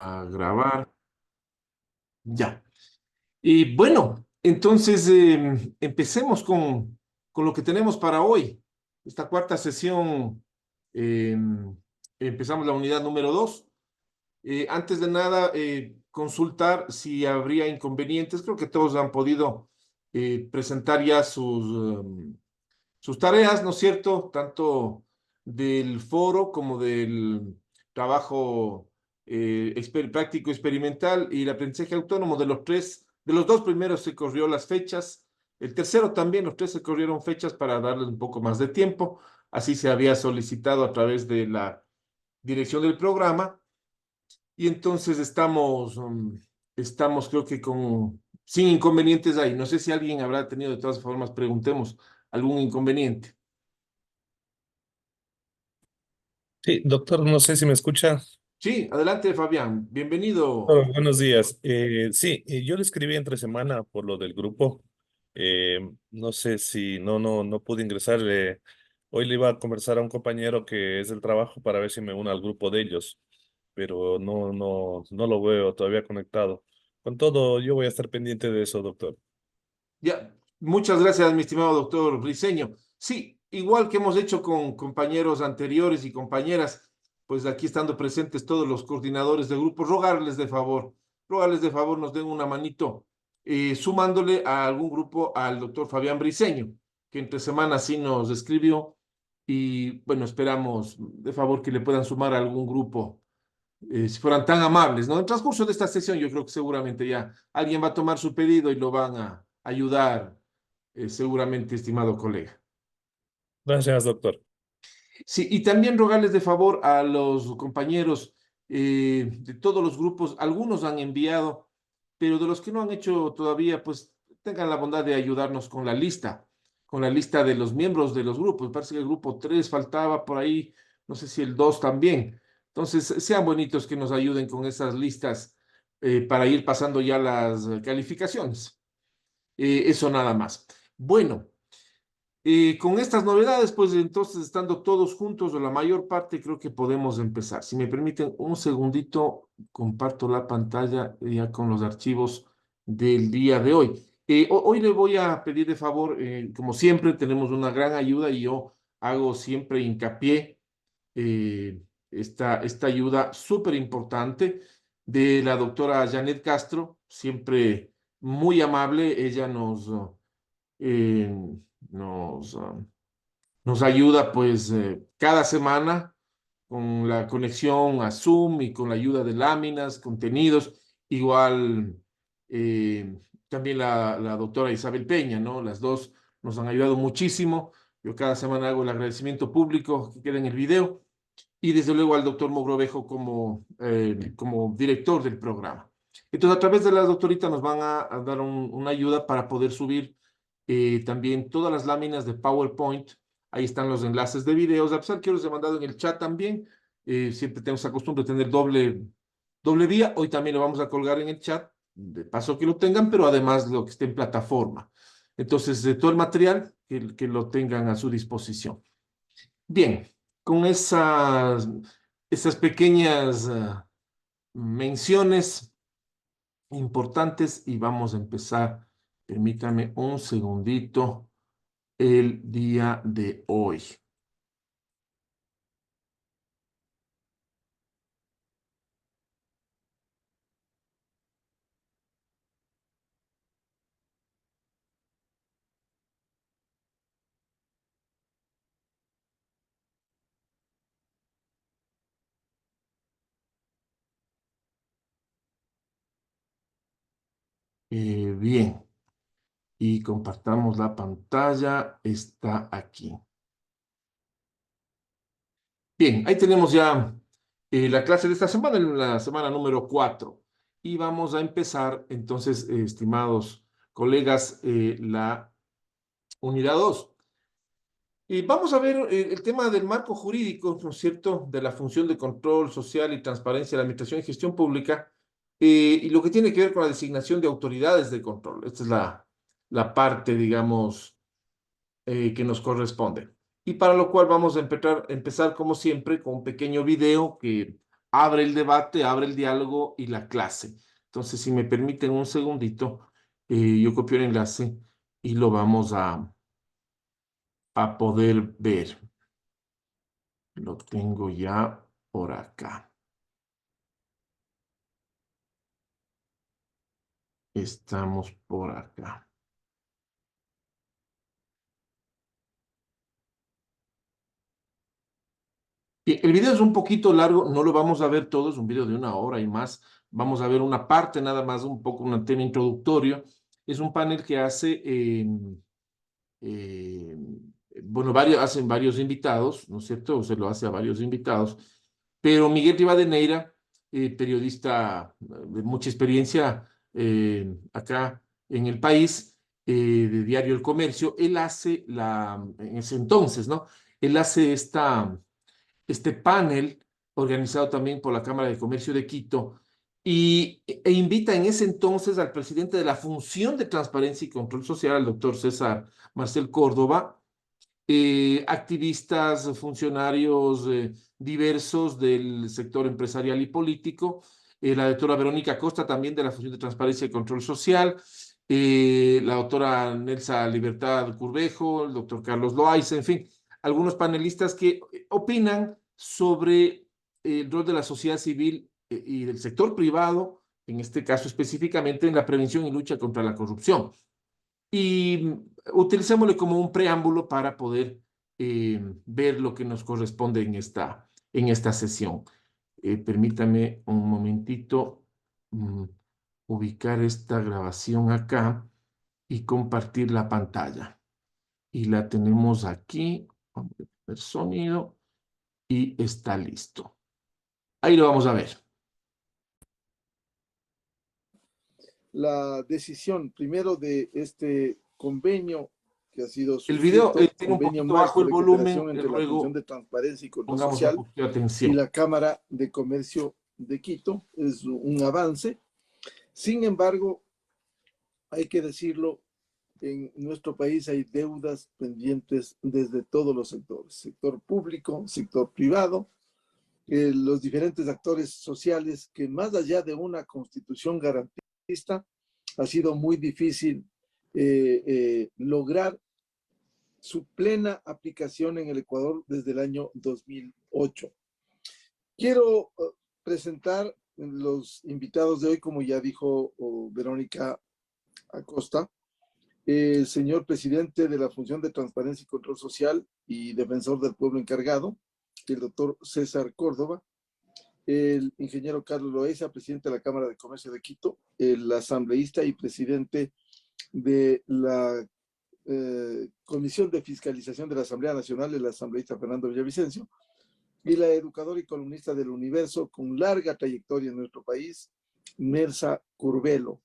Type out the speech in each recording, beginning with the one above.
A grabar. Ya. Y bueno, entonces empecemos con lo que tenemos para hoy. Esta cuarta sesión, eh, empezamos la unidad número 2. Antes de nada, consultar si habría inconvenientes. Creo que todos han podido presentar ya sus tareas, ¿no es cierto? Tanto del foro como del trabajo práctico experimental y el aprendizaje autónomo. De los dos primeros se corrió las fechas. El tercero también, los tres se corrieron fechas para darles un poco más de tiempo. Así se había solicitado a través de la dirección del programa. Y entonces estamos creo que sin inconvenientes ahí. No sé si alguien habrá tenido, de todas formas, preguntemos algún inconveniente. Sí, doctor, no sé si me escucha. Sí, adelante, Fabián. Bienvenido. Oh, buenos días. Sí, yo le escribí entre semana por lo del grupo. No sé si no pude ingresar. Hoy le iba a conversar a un compañero que es del trabajo para ver si me uno al grupo de ellos, pero no lo veo todavía conectado. Con todo, yo voy a estar pendiente de eso, doctor. Ya, muchas gracias, mi estimado doctor Briceño. Sí, igual que hemos hecho con compañeros anteriores y compañeras, pues aquí estando presentes todos los coordinadores de grupo, rogarles de favor nos den una manito sumándole a algún grupo al doctor Fabián Briceño, que entre semanas sí nos escribió y bueno, esperamos de favor que le puedan sumar a algún grupo si fueran tan amables, ¿no? En el transcurso de esta sesión, yo creo que seguramente ya alguien va a tomar su pedido y lo van a ayudar, seguramente, estimado colega. Gracias, doctor. Sí, y también rogarles de favor a los compañeros de todos los grupos, algunos han enviado, pero de los que no han hecho todavía, pues tengan la bondad de ayudarnos con la lista de los miembros de los grupos. Me parece que el grupo 3 faltaba por ahí, no sé si el 2 también. Entonces, sean bonitos que nos ayuden con esas listas para ir pasando ya las calificaciones. Eso nada más. Bueno. Con estas novedades, pues entonces estando todos juntos o la mayor parte, creo que podemos empezar. Si me permiten un segundito, comparto la pantalla ya con los archivos del día de hoy. Hoy le voy a pedir de favor, como siempre, tenemos una gran ayuda y yo hago siempre hincapié esta ayuda súper importante de la doctora Janet Castro, siempre muy amable. Ella eh, nos, ah, nos ayuda pues cada semana con la conexión a Zoom y con la ayuda de láminas, contenidos. Igual eh, también la doctora Isabel Peña, ¿no? Las dos nos han ayudado muchísimo. Yo cada semana hago el agradecimiento público que queda en el video y desde luego al doctor Mogrovejo como director del programa. Entonces, a través de las doctoritas nos van a dar una ayuda para poder subir también todas las láminas de PowerPoint. Ahí están los enlaces de videos. A pesar que yo los he mandado en el chat también, siempre tenemos esa costumbre de tener doble vía. Hoy también lo vamos a colgar en el chat, de paso que lo tengan, pero además lo que esté en plataforma. Entonces, de todo el material que lo tengan a su disposición. Bien, con esas pequeñas menciones importantes y vamos a empezar. Permítame un segundito el día de hoy. Bien, y compartamos la pantalla. Está aquí. Bien, ahí tenemos ya la clase de esta semana, la semana número 4. Y vamos a empezar entonces, estimados colegas, la unidad 2. Y vamos a ver el tema del marco jurídico, ¿no es cierto?, de la función de control social y transparencia de la administración y gestión pública, y lo que tiene que ver con la designación de autoridades de control. Esta es la parte, digamos, que nos corresponde. Y para lo cual vamos a empezar como siempre, con un pequeño video que abre el debate, abre el diálogo y la clase. Entonces, si me permiten un segundito, yo copio el enlace y lo vamos a poder ver. Lo tengo ya por acá. Estamos por acá. Bien, el video es un poquito largo, no lo vamos a ver todo, es un video de 1 hora y más. Vamos a ver una parte nada más, un poco un tema introductorio. Es un panel que hace, eh, bueno, hacen varios invitados, ¿no es cierto? Se lo hace a varios invitados, pero Miguel Rivadeneira, periodista de mucha experiencia acá en el país, de Diario El Comercio, él hace en ese entonces, ¿no? Él hace este panel organizado también por la Cámara de Comercio de Quito e invita en ese entonces al presidente de la Función de Transparencia y Control Social, al doctor César Marcel Córdoba, activistas, funcionarios diversos del sector empresarial y político, la doctora Verónica Costa también de la Función de Transparencia y Control Social, la doctora Nelsa Libertad Curvejo, el doctor Carlos Loaiza, en fin, algunos panelistas que opinan sobre el rol de la sociedad civil y del sector privado, en este caso específicamente en la prevención y lucha contra la corrupción. Y utilicémosle como un preámbulo para poder ver lo que nos corresponde en esta sesión. Permítame un momentito ubicar esta grabación acá y compartir la pantalla. Y la tenemos aquí. Vamos a ver sonido y está listo. Ahí lo vamos a ver. La decisión primero de este convenio que ha sido El video suscrito, tiene un convenio poquito bajo marco el de volumen, cooperación entre la Función luego de Transparencia y Control pongamos un Social poquito de y atención. la Cámara de Comercio de Quito. Es un avance. Sin embargo, hay que decirlo, en nuestro país hay deudas pendientes desde todos los sectores, sector público, sector privado, los diferentes actores sociales, que más allá de una constitución garantista, ha sido muy difícil lograr su plena aplicación en el Ecuador desde el año 2008. Quiero presentar los invitados de hoy, como ya dijo Verónica Acosta, el señor presidente de la Función de Transparencia y Control Social y defensor del pueblo encargado, el doctor César Córdoba, el ingeniero Carlos Loaiza, presidente de la Cámara de Comercio de Quito, el asambleísta y presidente de la Comisión de Fiscalización de la Asamblea Nacional, el asambleísta Fernando Villavicencio, y la educadora y columnista del Universo con larga trayectoria en nuestro país, Nelsa Curvelo.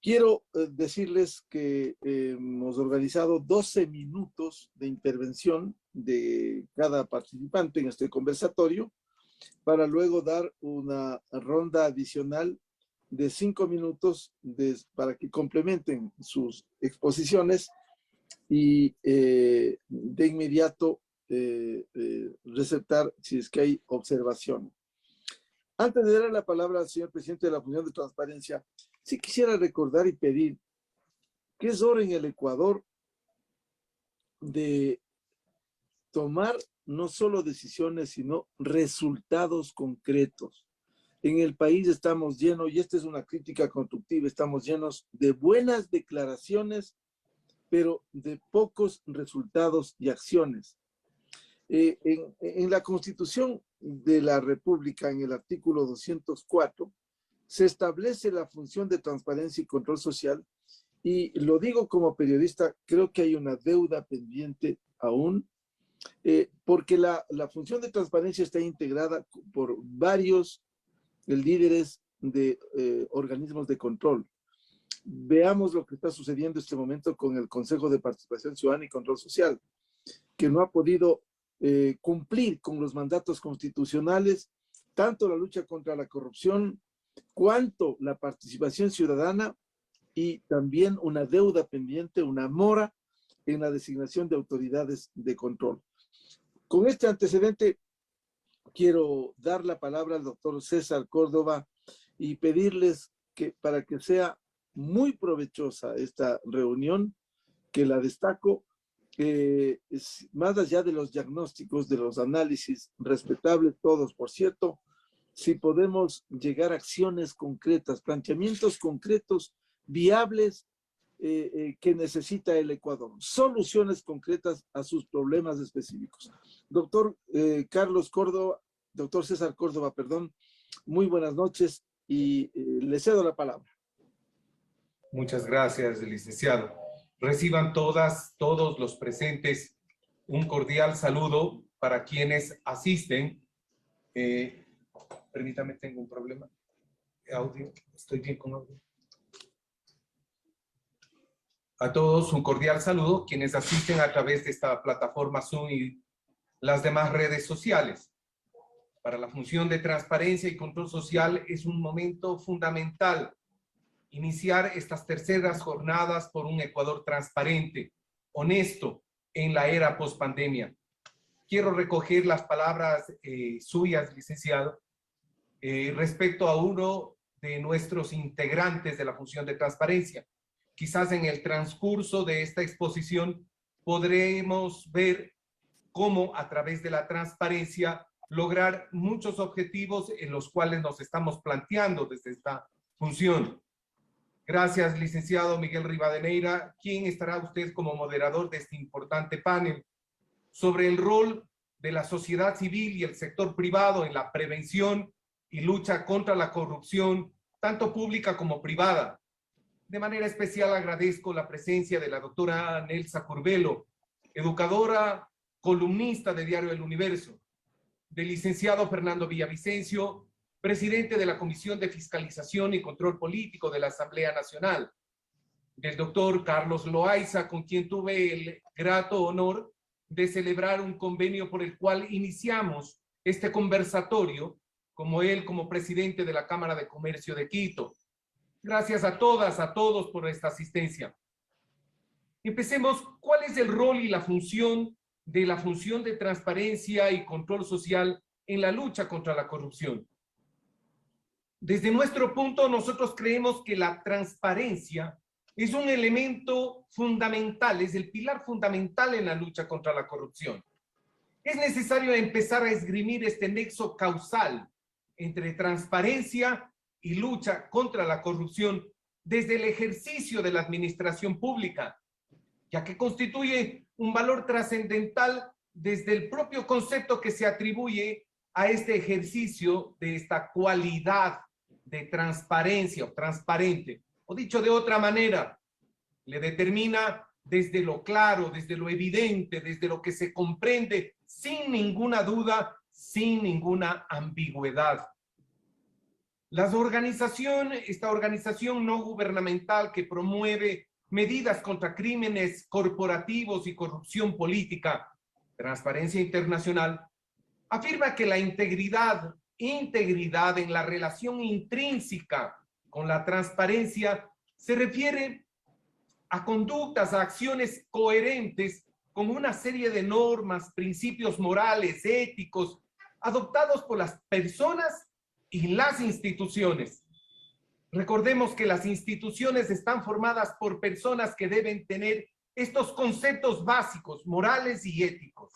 Quiero decirles que hemos organizado 12 minutos de intervención de cada participante en este conversatorio para luego dar una ronda adicional de 5 minutos para que complementen sus exposiciones y de inmediato receptar si es que hay observación. Antes de darle la palabra al señor presidente de la Función de Transparencia, sí quisiera recordar y pedir que es hora en el Ecuador de tomar no solo decisiones, sino resultados concretos. En el país estamos llenos, y esta es una crítica constructiva, estamos llenos de buenas declaraciones, pero de pocos resultados y acciones. En la Constitución de la República, en el artículo 204, se establece la función de transparencia y control social, y lo digo como periodista, creo que hay una deuda pendiente aún, porque la función de transparencia está integrada por varios líderes de organismos de control. Veamos lo que está sucediendo en este momento con el Consejo de Participación Ciudadana y Control Social, que no ha podido cumplir con los mandatos constitucionales, tanto la lucha contra la corrupción, cuanto la participación ciudadana, y también una deuda pendiente, una mora en la designación de autoridades de control. Con este antecedente, quiero dar la palabra al doctor César Córdoba y pedirles que para que sea muy provechosa esta reunión, que la destaco, más allá de los diagnósticos, de los análisis, respetables todos, por cierto, si podemos llegar a acciones concretas, planteamientos concretos, viables, que necesita el Ecuador, soluciones concretas a sus problemas específicos. Doctor Carlos Córdoba, doctor César Córdoba, perdón, muy buenas noches y le cedo la palabra. Muchas gracias, licenciado. Reciban todos los presentes un cordial saludo para quienes asisten. Permítame, tengo un problema. Audio, estoy bien con audio. A todos un cordial saludo, quienes asisten a través de esta plataforma Zoom y las demás redes sociales. Para la función de transparencia y control social es un momento fundamental iniciar estas terceras jornadas por un Ecuador transparente, honesto en la era post-pandemia. Quiero recoger las palabras suyas, licenciado, respecto a uno de nuestros integrantes de la función de transparencia. Quizás en el transcurso de esta exposición podremos ver cómo a través de la transparencia lograr muchos objetivos en los cuales nos estamos planteando desde esta función. Gracias, licenciado Miguel Rivadeneira, quien estará usted como moderador de este importante panel sobre el rol de la sociedad civil y el sector privado en la prevención y lucha contra la corrupción, tanto pública como privada. De manera especial agradezco la presencia de la doctora Nelsa Curvelo, educadora, columnista de Diario El Universo, del licenciado Fernando Villavicencio, presidente de la Comisión de Fiscalización y Control Político de la Asamblea Nacional, del doctor Carlos Loaiza, con quien tuve el grato honor de celebrar un convenio por el cual iniciamos este conversatorio, como presidente de la Cámara de Comercio de Quito. Gracias a todas, a todos por esta asistencia. Empecemos. ¿Cuál es el rol y la función de transparencia y control social en la lucha contra la corrupción? Desde nuestro punto, nosotros creemos que la transparencia es un elemento fundamental, es el pilar fundamental en la lucha contra la corrupción. Es necesario empezar a esgrimir este nexo causal entre transparencia y lucha contra la corrupción desde el ejercicio de la administración pública, ya que constituye un valor trascendental desde el propio concepto que se atribuye a este ejercicio de esta cualidad de transparencia o transparente, o dicho de otra manera, le determina desde lo claro, desde lo evidente, desde lo que se comprende sin ninguna duda, sin ninguna ambigüedad. Esta organización no gubernamental que promueve medidas contra crímenes corporativos y corrupción política, Transparencia Internacional, afirma que la integridad en la relación intrínseca con la transparencia se refiere a conductas, a acciones coherentes con una serie de normas, principios morales, éticos, adoptados por las personas y las instituciones. Recordemos que las instituciones están formadas por personas que deben tener estos conceptos básicos, morales y éticos.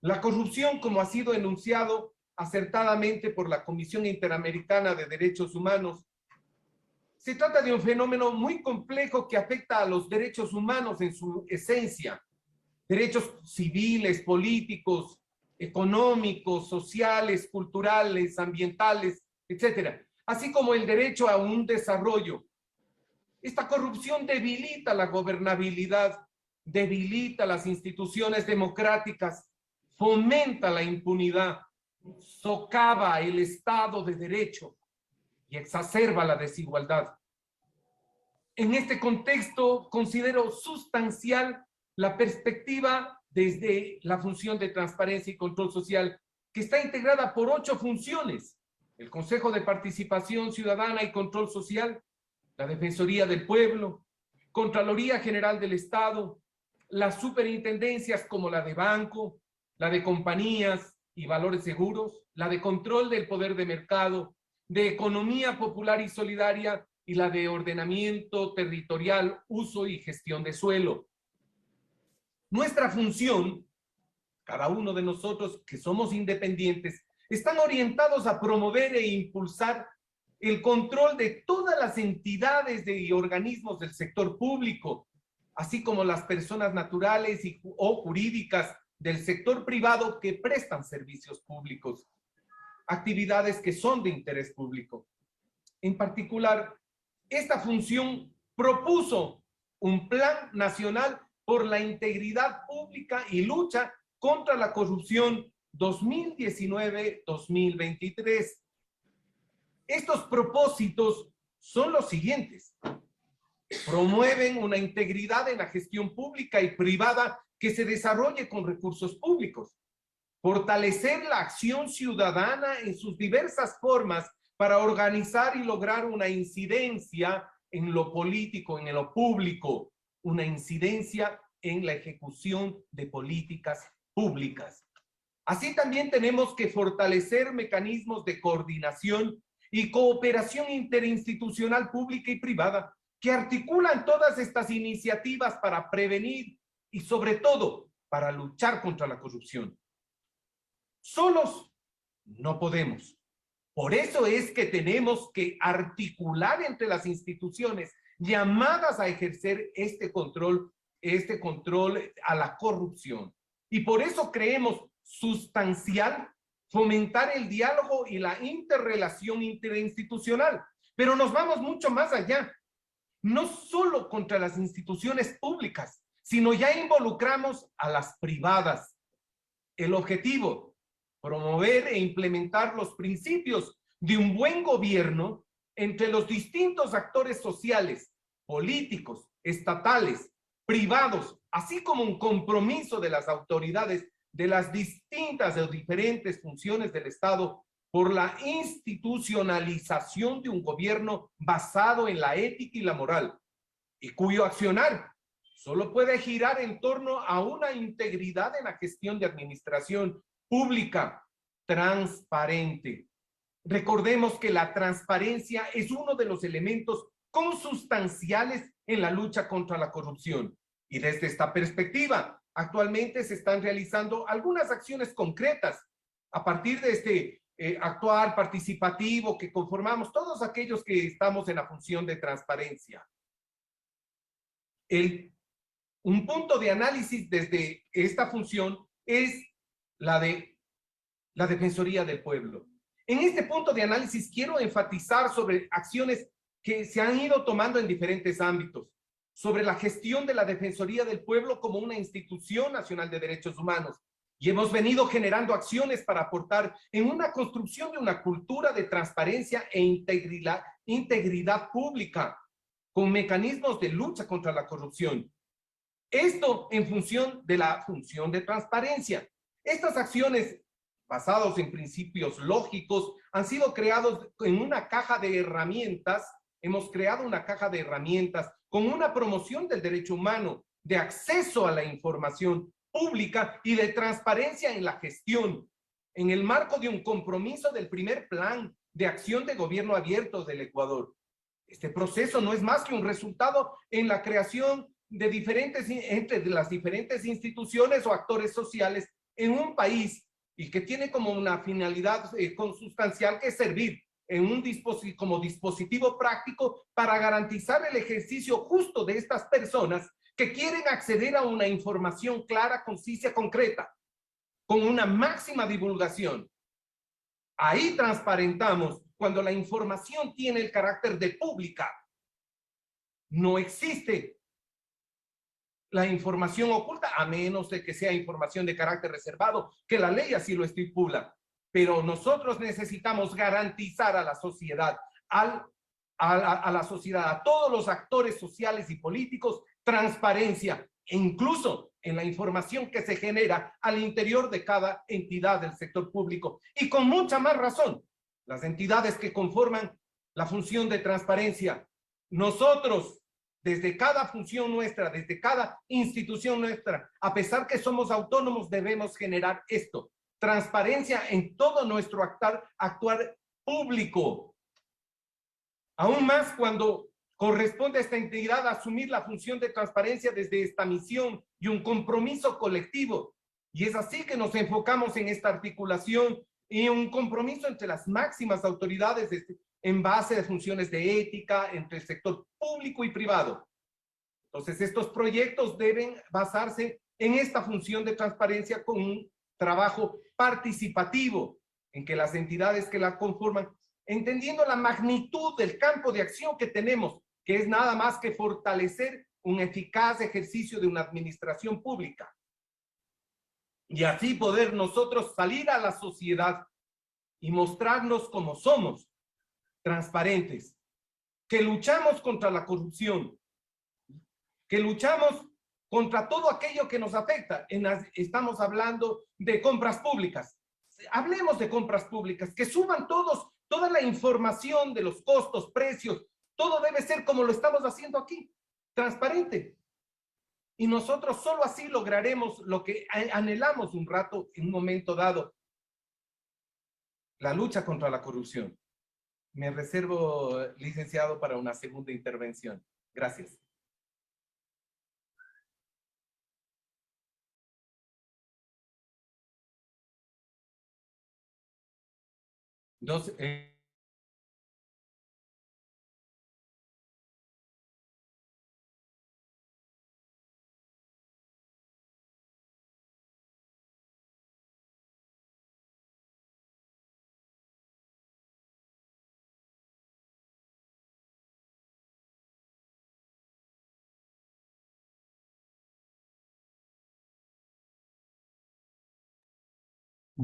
La corrupción, como ha sido enunciado acertadamente por la Comisión Interamericana de Derechos Humanos, se trata de un fenómeno muy complejo que afecta a los derechos humanos en su esencia, derechos civiles, políticos, económicos, sociales, culturales, ambientales, etcétera, así como el derecho a un desarrollo. Esta corrupción debilita la gobernabilidad, debilita las instituciones democráticas, fomenta la impunidad, socava el Estado de Derecho y exacerba la desigualdad. En este contexto, considero sustancial la perspectiva desde la función de transparencia y control social, que está integrada por 8 funciones: el Consejo de Participación Ciudadana y Control Social, la Defensoría del Pueblo, Contraloría General del Estado, las superintendencias como la de Banco, la de Compañías, y valores seguros, la de control del poder de mercado, de economía popular y solidaria, y la de ordenamiento territorial, uso y gestión de suelo. Nuestra función, cada uno de nosotros que somos independientes, están orientados a promover e impulsar el control de todas las entidades y organismos del sector público, así como las personas naturales o jurídicas del sector privado que prestan servicios públicos, actividades que son de interés público. En particular, esta función propuso un plan nacional por la integridad pública y lucha contra la corrupción 2019-2023. Estos propósitos son los siguientes. Promueven una integridad en la gestión pública y privada que se desarrolle con recursos públicos. Fortalecer la acción ciudadana en sus diversas formas para organizar y lograr una incidencia en lo político, en lo público, una incidencia en la ejecución de políticas públicas. Así también tenemos que fortalecer mecanismos de coordinación y cooperación interinstitucional pública y privada que articulan todas estas iniciativas para prevenir y sobre todo para luchar contra la corrupción. Solos no podemos. Por eso es que tenemos que articular entre las instituciones llamadas a ejercer este control a la corrupción. Y por eso creemos sustancial fomentar el diálogo y la interrelación interinstitucional. Pero nos vamos mucho más allá. No solo contra las instituciones públicas, sino ya involucramos a las privadas. El objetivo, promover e implementar los principios de un buen gobierno entre los distintos actores sociales, políticos, estatales, privados, así como un compromiso de las autoridades de las distintas o diferentes funciones del Estado por la institucionalización de un gobierno basado en la ética y la moral, y cuyo accionar solo puede girar en torno a una integridad en la gestión de administración pública transparente. Recordemos que la transparencia es uno de los elementos consustanciales en la lucha contra la corrupción. Y desde esta perspectiva, actualmente se están realizando algunas acciones concretas a partir de este actuar participativo que conformamos todos aquellos que estamos en la función de transparencia. Un punto de análisis desde esta función es la de la Defensoría del Pueblo. En este punto de análisis quiero enfatizar sobre acciones que se han ido tomando en diferentes ámbitos, sobre la gestión de la Defensoría del Pueblo como una institución nacional de derechos humanos. Y hemos venido generando acciones para aportar en una construcción de una cultura de transparencia e integridad pública, con mecanismos de lucha contra la corrupción. Esto en función de la función de transparencia. Estas acciones, basadas en principios lógicos, han sido creados en una caja de herramientas. Hemos creado una caja de herramientas con una promoción del derecho humano, de acceso a la información pública y de transparencia en la gestión, en el marco de un compromiso del primer plan de acción de gobierno abierto del Ecuador. Este proceso no es más que un resultado en la creación de entre las diferentes instituciones o actores sociales en un país y que tiene como una finalidad consustancial que es servir como dispositivo práctico para garantizar el ejercicio justo de estas personas que quieren acceder a una información clara, concisa, concreta, con una máxima divulgación. Ahí transparentamos cuando la información tiene el carácter de pública. No existe la información oculta, a menos de que sea información de carácter reservado, que la ley así lo estipula. Pero nosotros necesitamos garantizar a la sociedad, a todos los actores sociales y políticos, transparencia, e incluso en la información que se genera al interior de cada entidad del sector público. Y con mucha más razón, las entidades que conforman la función de transparencia. Nosotros, desde cada función nuestra, desde cada institución nuestra, a pesar que somos autónomos, debemos generar esto, transparencia en todo nuestro actuar público. Aún más cuando corresponde a esta entidad asumir la función de transparencia desde esta misión y un compromiso colectivo. Y es así que nos enfocamos en esta articulación y un compromiso entre las máximas autoridades en base de funciones de ética entre el sector público y privado. Entonces, estos proyectos deben basarse en esta función de transparencia con un trabajo participativo en que las entidades que la conforman, entendiendo la magnitud del campo de acción que tenemos, que es nada más que fortalecer un eficaz ejercicio de una administración pública. Y así poder nosotros salir a la sociedad y mostrarnos como somos, transparentes, que luchamos contra la corrupción, que luchamos contra todo aquello que nos afecta. Estamos hablando de compras públicas. Hablemos de compras públicas, que suban toda la información de los costos, precios, todo debe ser como lo estamos haciendo aquí, transparente. Y nosotros solo así lograremos lo que anhelamos un rato, en un momento dado, la lucha contra la corrupción. Me reservo, licenciado, para una segunda intervención. Gracias. Entonces,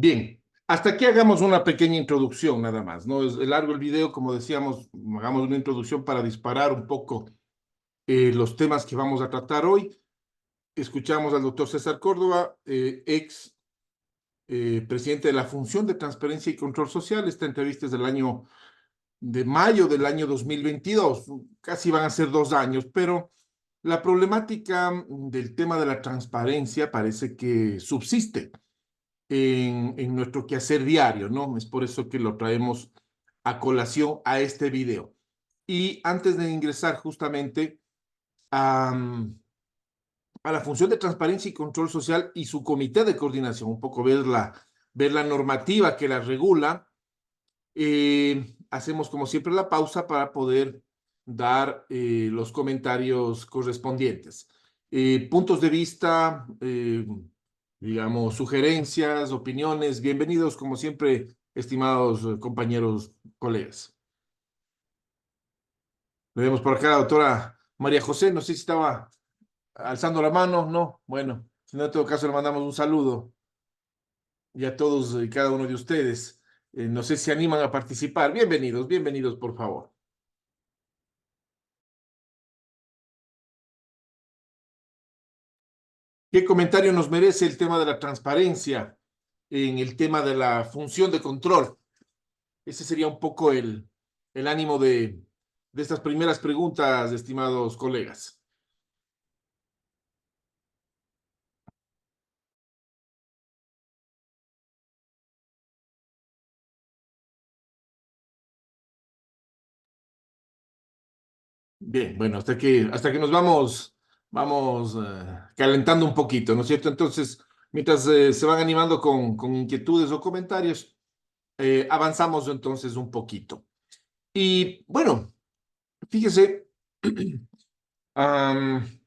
Bien, hasta aquí hagamos una pequeña introducción nada más, ¿no? Es largo el video, como decíamos, hagamos una introducción para disparar un poco los temas que vamos a tratar hoy. Escuchamos al doctor César Córdoba, ex presidente de la Función de Transparencia y Control Social. Esta entrevista es de mayo del año 2022, casi van a ser 2 años, pero la problemática del tema de la transparencia parece que subsiste en nuestro quehacer diario, ¿no? Es por eso que lo traemos a colación a este video. Y antes de ingresar justamente a la función de transparencia y control social y su comité de coordinación, un poco ver la normativa que la regula, hacemos como siempre la pausa para poder dar los comentarios correspondientes. Puntos de vista, digamos, sugerencias, opiniones, bienvenidos como siempre, estimados compañeros, colegas. Vemos por acá a la doctora María José, no sé si estaba alzando la mano, no, bueno, si no, en todo caso le mandamos un saludo y a todos y cada uno de ustedes. No sé si se animan a participar. Bienvenidos, bienvenidos, por favor. ¿Qué comentario nos merece el tema de la transparencia en el tema de la función de control? Ese sería un poco el ánimo de estas primeras preguntas, estimados colegas. Bien, bueno, hasta que nos vamos calentando un poquito, ¿no es cierto? Entonces, mientras se van animando con inquietudes o comentarios, avanzamos entonces un poquito. Y bueno, fíjese, en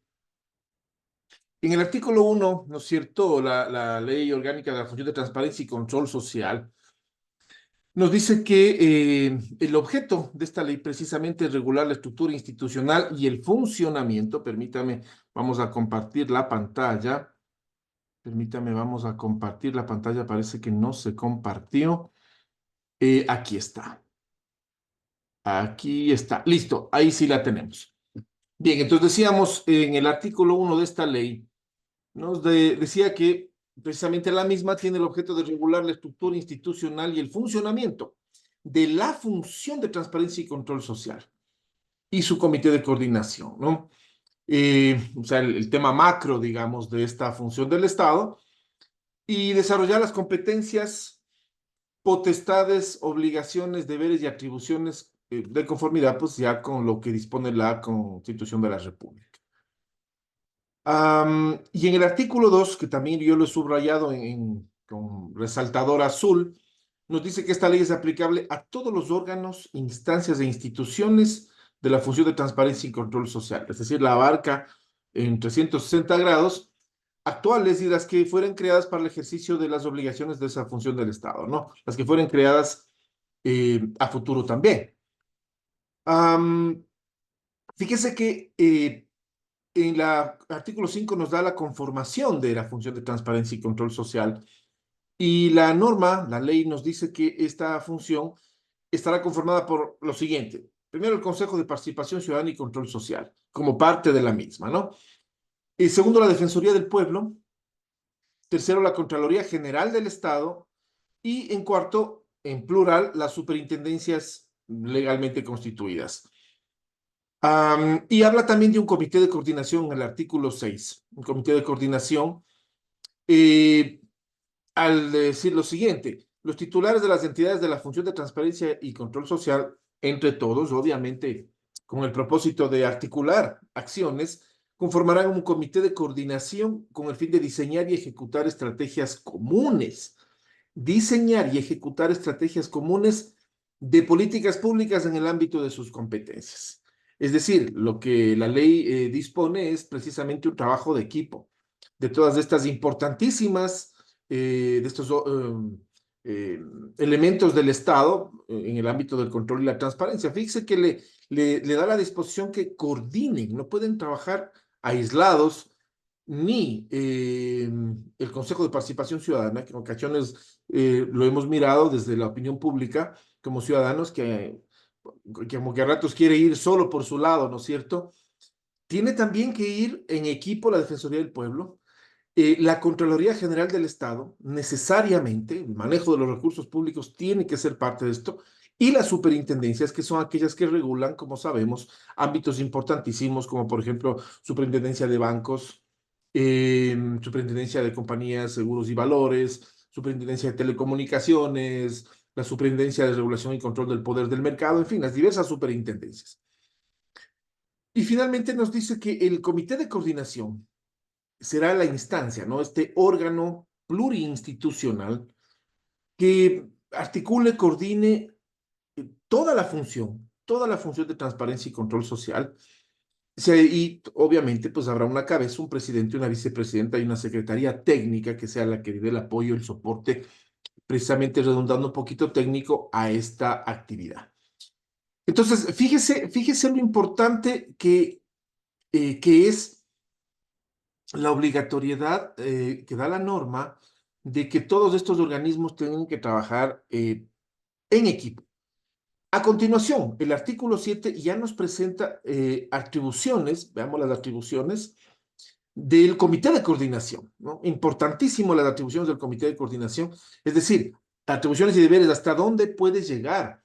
el artículo 1, ¿no es cierto?, la Ley Orgánica de la Función de Transparencia y Control Social, nos dice que el objeto de esta ley precisamente es regular la estructura institucional y el funcionamiento. Permítame, vamos a compartir la pantalla. Permítame, vamos a compartir la pantalla. Parece que no se compartió. Aquí está. Aquí está. Listo, ahí sí la tenemos. Bien, entonces decíamos en el artículo 1 de esta ley, nos decía que precisamente la misma tiene el objeto de regular la estructura institucional y el funcionamiento de la función de transparencia y control social y su comité de coordinación, ¿no? O sea, el tema macro, digamos, de esta función del Estado. y desarrollar las competencias, potestades, obligaciones, deberes y atribuciones de conformidad, pues ya con lo que dispone la Constitución de la República. Y en el artículo 2, que también yo lo he subrayado con resaltador azul, nos dice que esta ley es aplicable a todos los órganos, instancias e instituciones de la función de transparencia y control social, es decir, la abarca en 360 grados actuales y las que fueran creadas para el ejercicio de las obligaciones de esa función del Estado, ¿no? Las que fueran creadas a futuro también. Fíjese que en el artículo 5 nos da la conformación de la función de transparencia y control social y la norma, la ley, nos dice que esta función estará conformada por lo siguiente. Primero, el Consejo de Participación Ciudadana y Control Social, como parte de la misma, ¿no? Y segundo, la Defensoría del Pueblo. Tercero, la Contraloría General del Estado. Y en cuarto, en plural, las superintendencias legalmente constituidas. Y habla también de un comité de coordinación en el artículo 6. Un comité de coordinación al decir lo siguiente, los titulares de las entidades de la función de transparencia y control social, entre todos, obviamente, con el propósito de articular acciones, conformarán un comité de coordinación con el fin de diseñar y ejecutar estrategias comunes. Diseñar y ejecutar estrategias comunes de políticas públicas en el ámbito de sus competencias. Es decir, lo que la ley dispone es precisamente un trabajo de equipo de todas estas importantísimas de estos elementos del Estado en el ámbito del control y la transparencia. Fíjese que le da la disposición que coordinen, no pueden trabajar aislados, ni el Consejo de Participación Ciudadana, que en ocasiones lo hemos mirado desde la opinión pública como ciudadanos que como que a ratos quiere ir solo por su lado, ¿no es cierto? Tiene también que ir en equipo la Defensoría del Pueblo, la Contraloría General del Estado, necesariamente, el manejo de los recursos públicos tiene que ser parte de esto, y las superintendencias, que son aquellas que regulan, como sabemos, ámbitos importantísimos, como por ejemplo, superintendencia de bancos, superintendencia de compañías, seguros y valores, superintendencia de telecomunicaciones, la superintendencia de regulación y control del poder del mercado, en fin, las diversas superintendencias. Y finalmente nos dice que el comité de coordinación será la instancia, ¿no? Este órgano pluriinstitucional que articule, coordine toda la función de transparencia y control social. Y obviamente, pues habrá una cabeza, un presidente, una vicepresidenta y una secretaría técnica que sea la que dé el apoyo, el soporte, precisamente redundando un poquito técnico a esta actividad. Entonces, fíjese lo importante que es la obligatoriedad que da la norma de que todos estos organismos tienen que trabajar en equipo. A continuación, el artículo 7 ya nos presenta atribuciones, veamos las atribuciones del comité de coordinación, ¿no? Importantísimo las atribuciones del comité de coordinación, es decir, atribuciones y deberes, hasta dónde puede llegar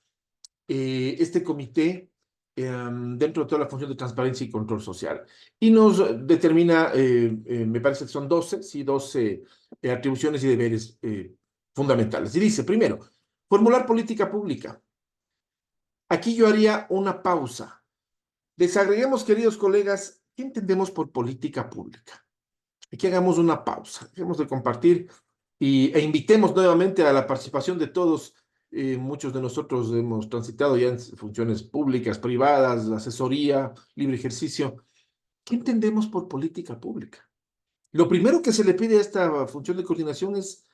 este comité dentro de toda la función de transparencia y control social. Y nos determina, me parece que son 12, sí, 12 atribuciones y deberes fundamentales. Y dice, primero, formular política pública. Aquí yo haría una pausa. Desagreguemos, queridos colegas, ¿qué entendemos por política pública? Aquí hagamos una pausa, dejemos de compartir e invitemos nuevamente a la participación de todos. Muchos de nosotros hemos transitado ya en funciones públicas, privadas, asesoría, libre ejercicio. ¿Qué entendemos por política pública? Lo primero que se le pide a esta función de coordinación es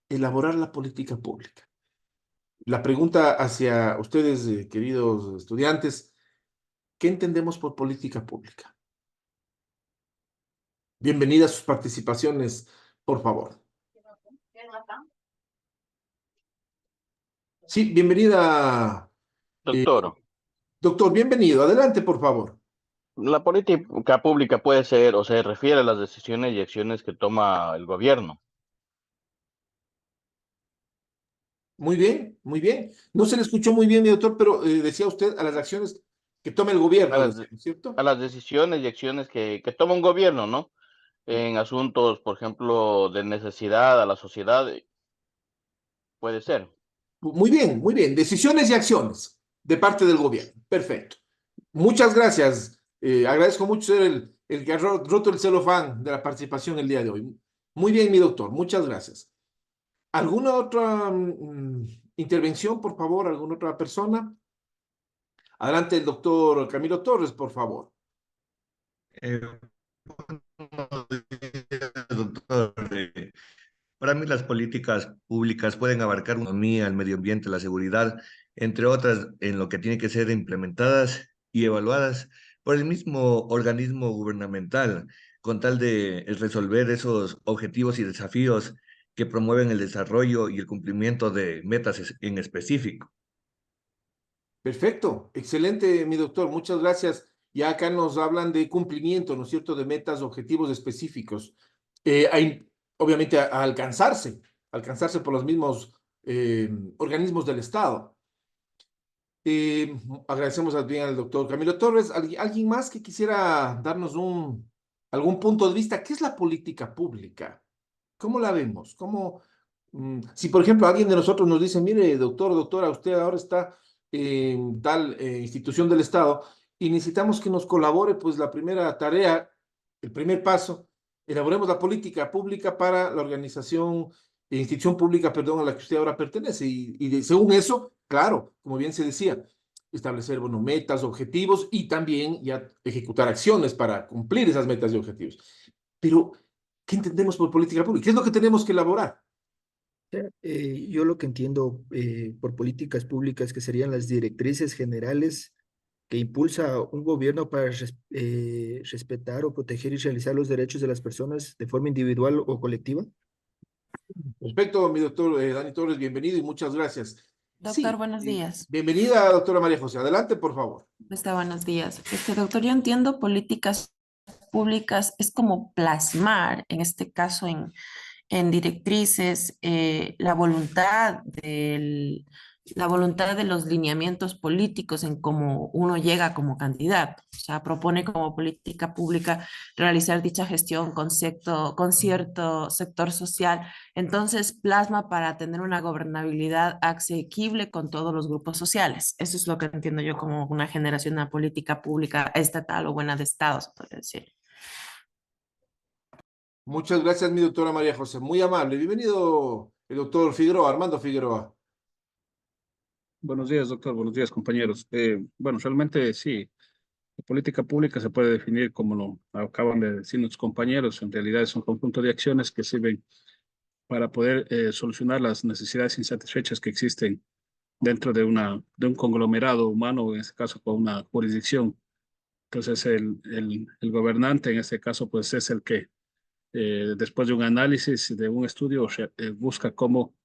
elaborar la política pública. La pregunta hacia ustedes, queridos estudiantes, ¿qué entendemos por política pública? Bienvenidas sus participaciones, por favor. Sí, bienvenida. Doctor, Doctor, bienvenido. Adelante, por favor. la política pública puede ser o se refiere a las decisiones y acciones que toma el gobierno. Muy bien, muy bien. No se le escuchó muy bien, mi doctor, pero decía usted a las acciones que toma el A gobierno, las, ¿no es cierto? a las decisiones y acciones que toma un gobierno, ¿no? en asuntos, por ejemplo, de necesidad a la sociedad, puede ser. Muy bien, muy bien. Decisiones y acciones de parte del gobierno. Perfecto. Muchas gracias. Agradezco mucho ser el que ha roto el celofán de la participación el día de hoy. Muy bien, mi doctor. Muchas gracias. ¿Alguna otra intervención, por favor? ¿Alguna otra persona? Adelante, el doctor Camilo Torres, por favor. Eh, Buenos días, doctor. Para mí las políticas públicas pueden abarcar la economía, el medio ambiente, la seguridad, entre otras, en lo que tiene que ser implementadas y evaluadas por el mismo organismo gubernamental, con tal de resolver esos objetivos y desafíos que promueven el desarrollo y el cumplimiento de metas en específico. Perfecto, excelente, mi doctor, muchas gracias. Ya acá nos hablan de cumplimiento, ¿no es cierto?, de metas, objetivos específicos. Hay, obviamente, a alcanzarse por los mismos organismos del Estado. Agradecemos también al doctor Camilo Torres. ¿Alguien más que quisiera darnos algún punto de vista? ¿Qué es la política pública? ¿Cómo la vemos? Si, por ejemplo, alguien de nosotros nos dice, mire, doctor, doctora, usted ahora está en tal institución del Estado y necesitamos que nos colabore, pues la primera tarea, el primer paso, elaboremos la política pública para la organización, institución pública, perdón, a la que usted ahora pertenece. Según eso, claro, como bien se decía, establecer, bueno, metas, objetivos y también ya ejecutar acciones para cumplir esas metas y objetivos. Pero, ¿qué entendemos por política pública? ¿Qué es lo que tenemos que elaborar? Yo lo que entiendo por políticas públicas que serían las directrices generales que impulsa un gobierno para respetar o proteger y realizar los derechos de las personas de forma individual o colectiva. Perfecto, mi doctor Dani Torres, bienvenido y muchas gracias. Doctor, Sí, buenos días. bienvenida, doctora María José. Adelante, por favor. Buenos días. Doctor, yo entiendo políticas públicas es como plasmar, en este caso en directrices, la voluntad de los lineamientos políticos en cómo uno llega como candidato. O sea, propone como política pública realizar dicha gestión con cierto sector social. Entonces, plasma para tener una gobernabilidad asequible con todos los grupos sociales. Eso es lo que entiendo yo como una generación de una política pública estatal o buena de Estado, se puede decir. Muchas gracias, mi doctora María José. Muy amable. Bienvenido, el doctor Figueroa, Armando Figueroa. Buenos días, doctor. Buenos días, compañeros. Bueno, realmente sí, la política pública se puede definir como lo acaban de decir nuestros compañeros. En realidad es un conjunto de acciones que sirven para poder solucionar las necesidades insatisfechas que existen dentro de un conglomerado humano, en este caso con una jurisdicción. Entonces, el gobernante, en este caso, pues es el que, después de un análisis, de un estudio, busca cómo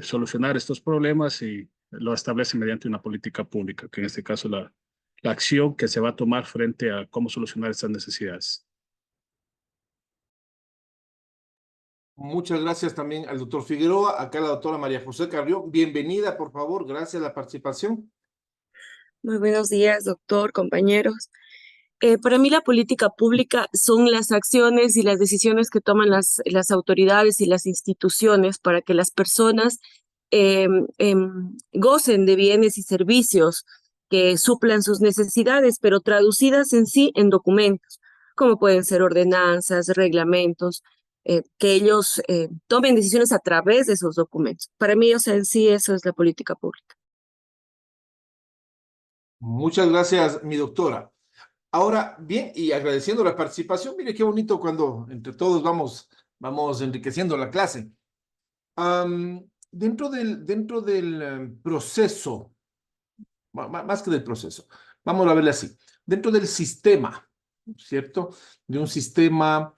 solucionar estos problemas y lo establece mediante una política pública, que en este caso la acción que se va a tomar frente a cómo solucionar estas necesidades. Muchas gracias también al doctor Figueroa. Acá la doctora María José Carrió. Bienvenida, por favor. Gracias a la participación. Muy buenos días, doctor, compañeros. Para mí la política pública son las acciones y las decisiones que toman las autoridades y las instituciones para que las personas gocen de bienes y servicios que suplan sus necesidades, pero traducidas en sí en documentos, como pueden ser ordenanzas, reglamentos, que ellos tomen decisiones a través de esos documentos. Para mí, o sea, en sí eso es la política pública. Muchas gracias, mi doctora. Ahora, bien, y agradeciendo la participación, mire qué bonito cuando entre todos vamos enriqueciendo la clase. Dentro del proceso, más que del proceso, vamos a verle así, dentro del sistema, ¿cierto? De un sistema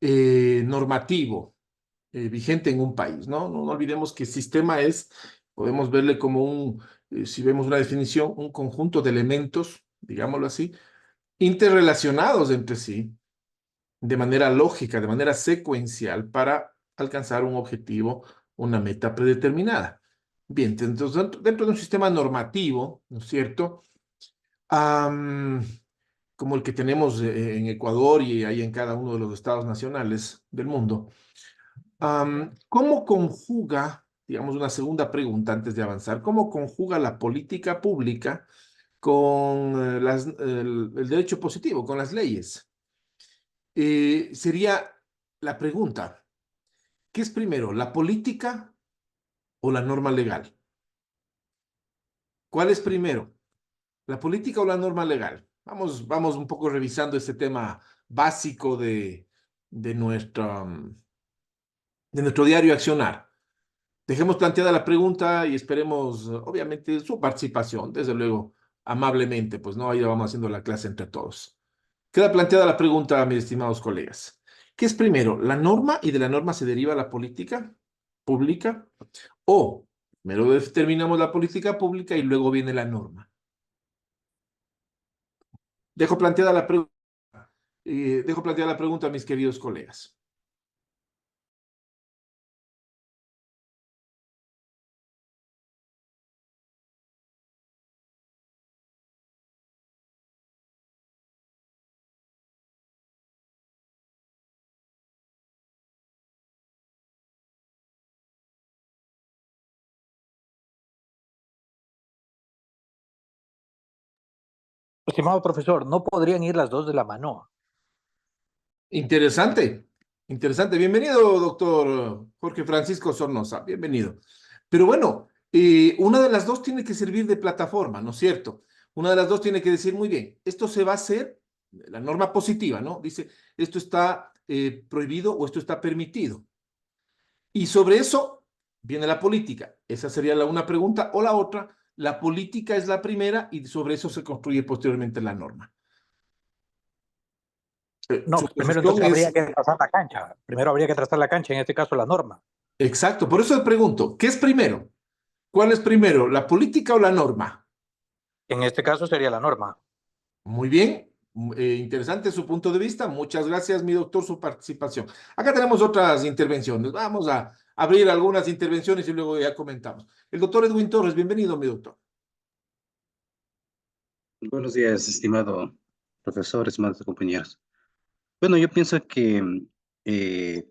normativo vigente en un país, ¿no? No olvidemos que sistema podemos verle como si vemos una definición, un conjunto de elementos, digámoslo así, interrelacionados entre sí, de manera lógica, de manera secuencial, para alcanzar un objetivo, una meta predeterminada. Bien, entonces dentro de un sistema normativo, ¿no es cierto? como el que tenemos en Ecuador y ahí en cada uno de los estados nacionales del mundo, ¿cómo conjuga, digamos, una segunda pregunta antes de avanzar, cómo conjuga la política pública con el derecho positivo, con las leyes? Sería la pregunta, ¿qué es primero, la política o la norma legal? ¿Cuál es primero, la política o la norma legal? Vamos un poco revisando este tema básico de nuestro diario accionar. Dejemos planteada la pregunta y esperemos, obviamente, su participación, desde luego, amablemente, pues no, ahí vamos haciendo la clase entre todos. Queda planteada la pregunta, mis estimados colegas. ¿Qué es primero, la norma y de la norma se deriva la política pública? ¿O primero determinamos la política pública y luego viene la norma? Dejo planteada la pregunta, mis queridos colegas. Estimado profesor, no podrían ir las dos de la mano. Interesante, interesante. Bienvenido, doctor Jorge Francisco Sornosa, bienvenido. Pero bueno, una de las dos tiene que servir de plataforma, ¿no es cierto? Una de las dos tiene que decir, muy bien, esto se va a hacer, la norma positiva, ¿no? Dice, esto está prohibido o esto está permitido. Y sobre eso viene la política. Esa sería una pregunta. O la otra, la política es la primera y sobre eso se construye posteriormente la norma. No, Su primero posición entonces habría es... que trazar la cancha. Primero habría que trazar la cancha, en este caso la norma. Exacto, por eso le pregunto, ¿qué es primero? ¿Cuál es primero, la política o la norma? En este caso sería la norma. Muy bien, interesante su punto de vista. Muchas gracias, mi doctor, su participación. Acá tenemos otras intervenciones. Vamos a abrir algunas intervenciones y luego ya comentamos. El doctor Edwin Torres, bienvenido, mi doctor. Buenos días, estimado profesor, estimados compañeros. Bueno, yo pienso que eh,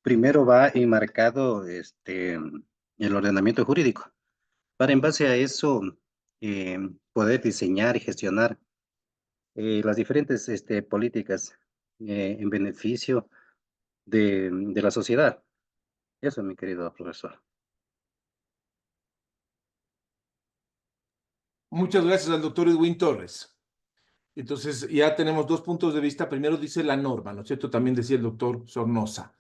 primero va enmarcado el ordenamiento jurídico, para en base a eso poder diseñar y gestionar las diferentes políticas en beneficio de la sociedad. Eso, mi querido profesor. Muchas gracias al doctor Edwin Torres. Entonces, ya tenemos dos puntos de vista. Primero dice la norma, ¿no es cierto? También decía el doctor Sornosa.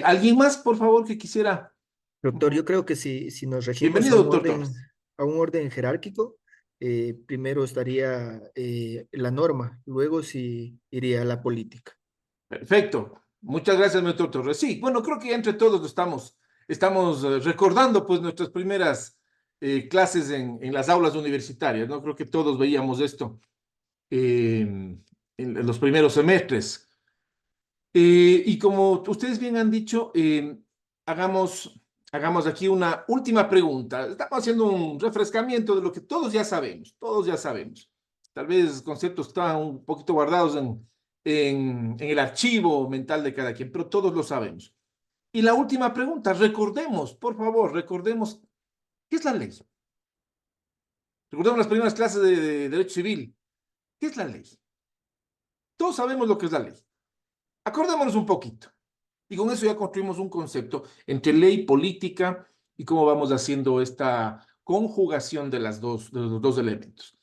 ¿Alguien más, por favor, que quisiera? Doctor, yo creo que si nos regimos Bienvenido, doctor Torres. a un orden jerárquico, primero estaría la norma, luego sí iría la política. Perfecto. Muchas gracias, doctor Torres. Sí, bueno, creo que entre todos estamos recordando pues nuestras primeras clases en las aulas universitarias, ¿no? Creo que todos veíamos esto en los primeros semestres. Y como ustedes bien han dicho, hagamos aquí una última pregunta. Estamos haciendo un refrescamiento de lo que todos ya sabemos. Tal vez conceptos están un poquito guardados en el archivo mental de cada quien, pero todos lo sabemos. Y la última pregunta, recordemos, por favor, recordemos, ¿qué es la ley? Recordemos las primeras clases de Derecho Civil. ¿Qué es la ley? Todos sabemos lo que es la ley. Acordémonos un poquito. Y con eso ya construimos un concepto entre ley, política y cómo vamos haciendo esta conjugación de los dos elementos.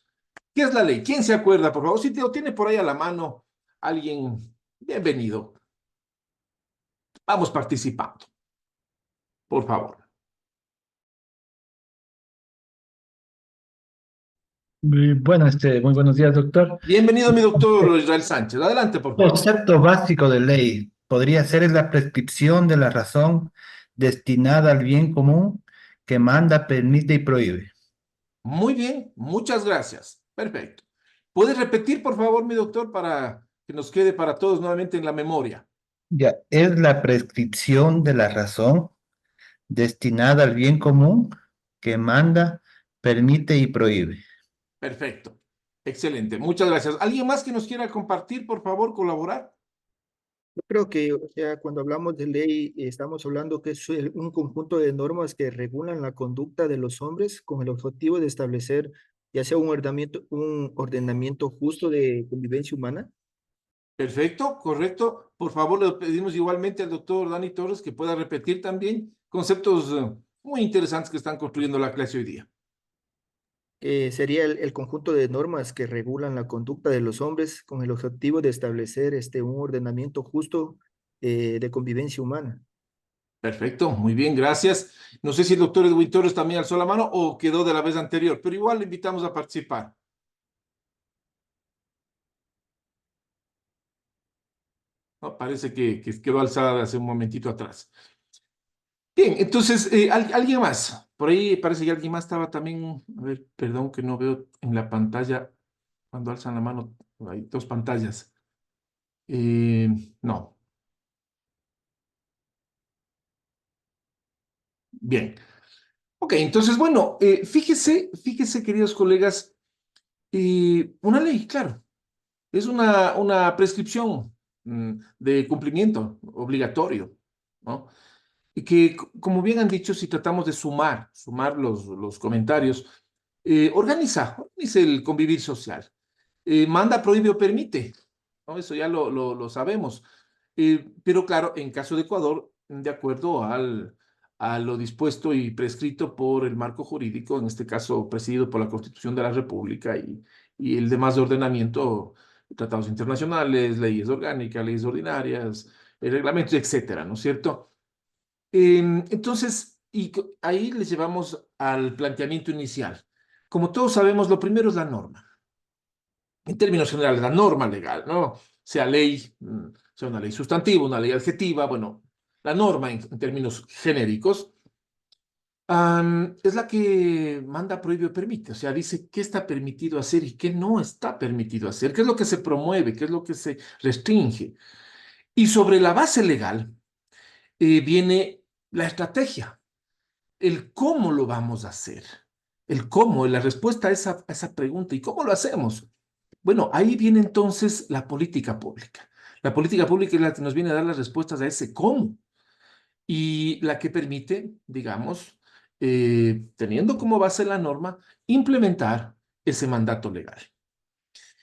¿Qué es la ley? ¿Quién se acuerda, por favor? Si lo tiene por ahí a la mano alguien, bienvenido. Vamos participando. Por favor. Bueno, muy buenos días, doctor. Bienvenido, mi doctor Israel Sánchez. Adelante, por favor. Concepto básico de ley podría ser es la prescripción de la razón destinada al bien común que manda, permite y prohíbe. Muy bien, muchas gracias. Perfecto. ¿Puede repetir, por favor, mi doctor, para que nos quede para todos nuevamente en la memoria? Ya, es la prescripción de la razón destinada al bien común que manda, permite y prohíbe. Perfecto. Excelente, muchas gracias. ¿Alguien más que nos quiera compartir, por favor, colaborar? Yo creo que, o sea, cuando hablamos de ley, estamos hablando que es un conjunto de normas que regulan la conducta de los hombres con el objetivo de establecer ya sea un ordenamiento justo de convivencia humana. Perfecto, correcto. Por favor, le pedimos igualmente al doctor Dani Torres que pueda repetir también conceptos muy interesantes que están construyendo la clase hoy día. Sería el conjunto de normas que regulan la conducta de los hombres con el objetivo de establecer un ordenamiento justo de convivencia humana. Perfecto, muy bien, gracias. No sé si el doctor Edwin Torres también alzó la mano o quedó de la vez anterior, pero igual le invitamos a participar. No, parece que quedó alzada hace un momentito atrás. Bien, entonces, ¿alguien más? Por ahí parece que alguien más estaba también, a ver, perdón que no veo en la pantalla, cuando alzan la mano, hay dos pantallas. No. Bien. Ok, entonces, bueno, fíjese, queridos colegas, una ley, claro, es una prescripción de cumplimiento obligatorio, ¿no? Y que, como bien han dicho, si tratamos de sumar los comentarios, organiza el convivir social. Manda, prohíbe o permite, ¿no? Eso ya lo sabemos. Pero claro, en caso de Ecuador, de acuerdo a lo dispuesto y prescrito por el marco jurídico, en este caso presidido por la Constitución de la República y el demás ordenamiento, tratados internacionales, leyes orgánicas, leyes ordinarias, reglamentos, etcétera, ¿no es cierto? Entonces, ahí les llevamos al planteamiento inicial. Como todos sabemos, lo primero es la norma. En términos generales, la norma legal, ¿no? Sea ley, sea una ley sustantiva, una ley adjetiva, bueno, la norma en términos genéricos es la que manda, prohíbe o permite. O sea, dice qué está permitido hacer y qué no está permitido hacer, qué es lo que se promueve, qué es lo que se restringe. Y sobre la base legal viene la estrategia, el cómo lo vamos a hacer, el cómo, la respuesta a esa pregunta. ¿Y cómo lo hacemos? Bueno, ahí viene entonces la política pública. La política pública es la que nos viene a dar las respuestas a ese cómo y la que permite, digamos, teniendo como base la norma, implementar ese mandato legal.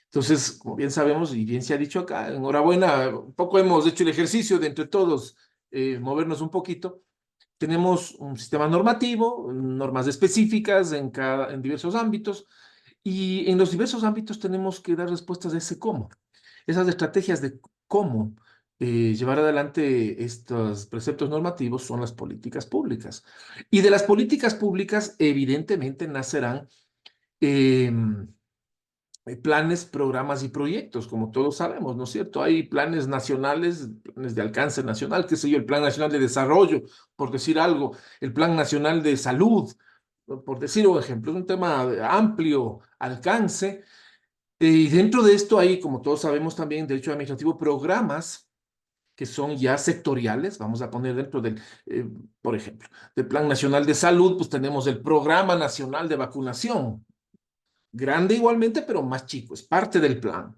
Entonces, como bien sabemos y bien se ha dicho acá, enhorabuena, un poco hemos hecho el ejercicio de entre todos movernos un poquito. Tenemos un sistema normativo, normas específicas en diversos ámbitos, y en los diversos ámbitos tenemos que dar respuestas a ese cómo. Esas estrategias de cómo llevar adelante estos preceptos normativos son las políticas públicas. Y de las políticas públicas, evidentemente, nacerán planes, programas y proyectos, como todos sabemos, ¿no es cierto? Hay planes nacionales, planes de alcance nacional, qué sé yo, el Plan Nacional de Desarrollo, por decir algo, el Plan Nacional de Salud, por decir un ejemplo, es un tema de amplio alcance. Y dentro de esto hay, como todos sabemos también, derecho administrativo, programas que son ya sectoriales, vamos a poner dentro del, por ejemplo, del Plan Nacional de Salud, pues tenemos el Programa Nacional de Vacunación, grande igualmente, pero más chico, es parte del plan,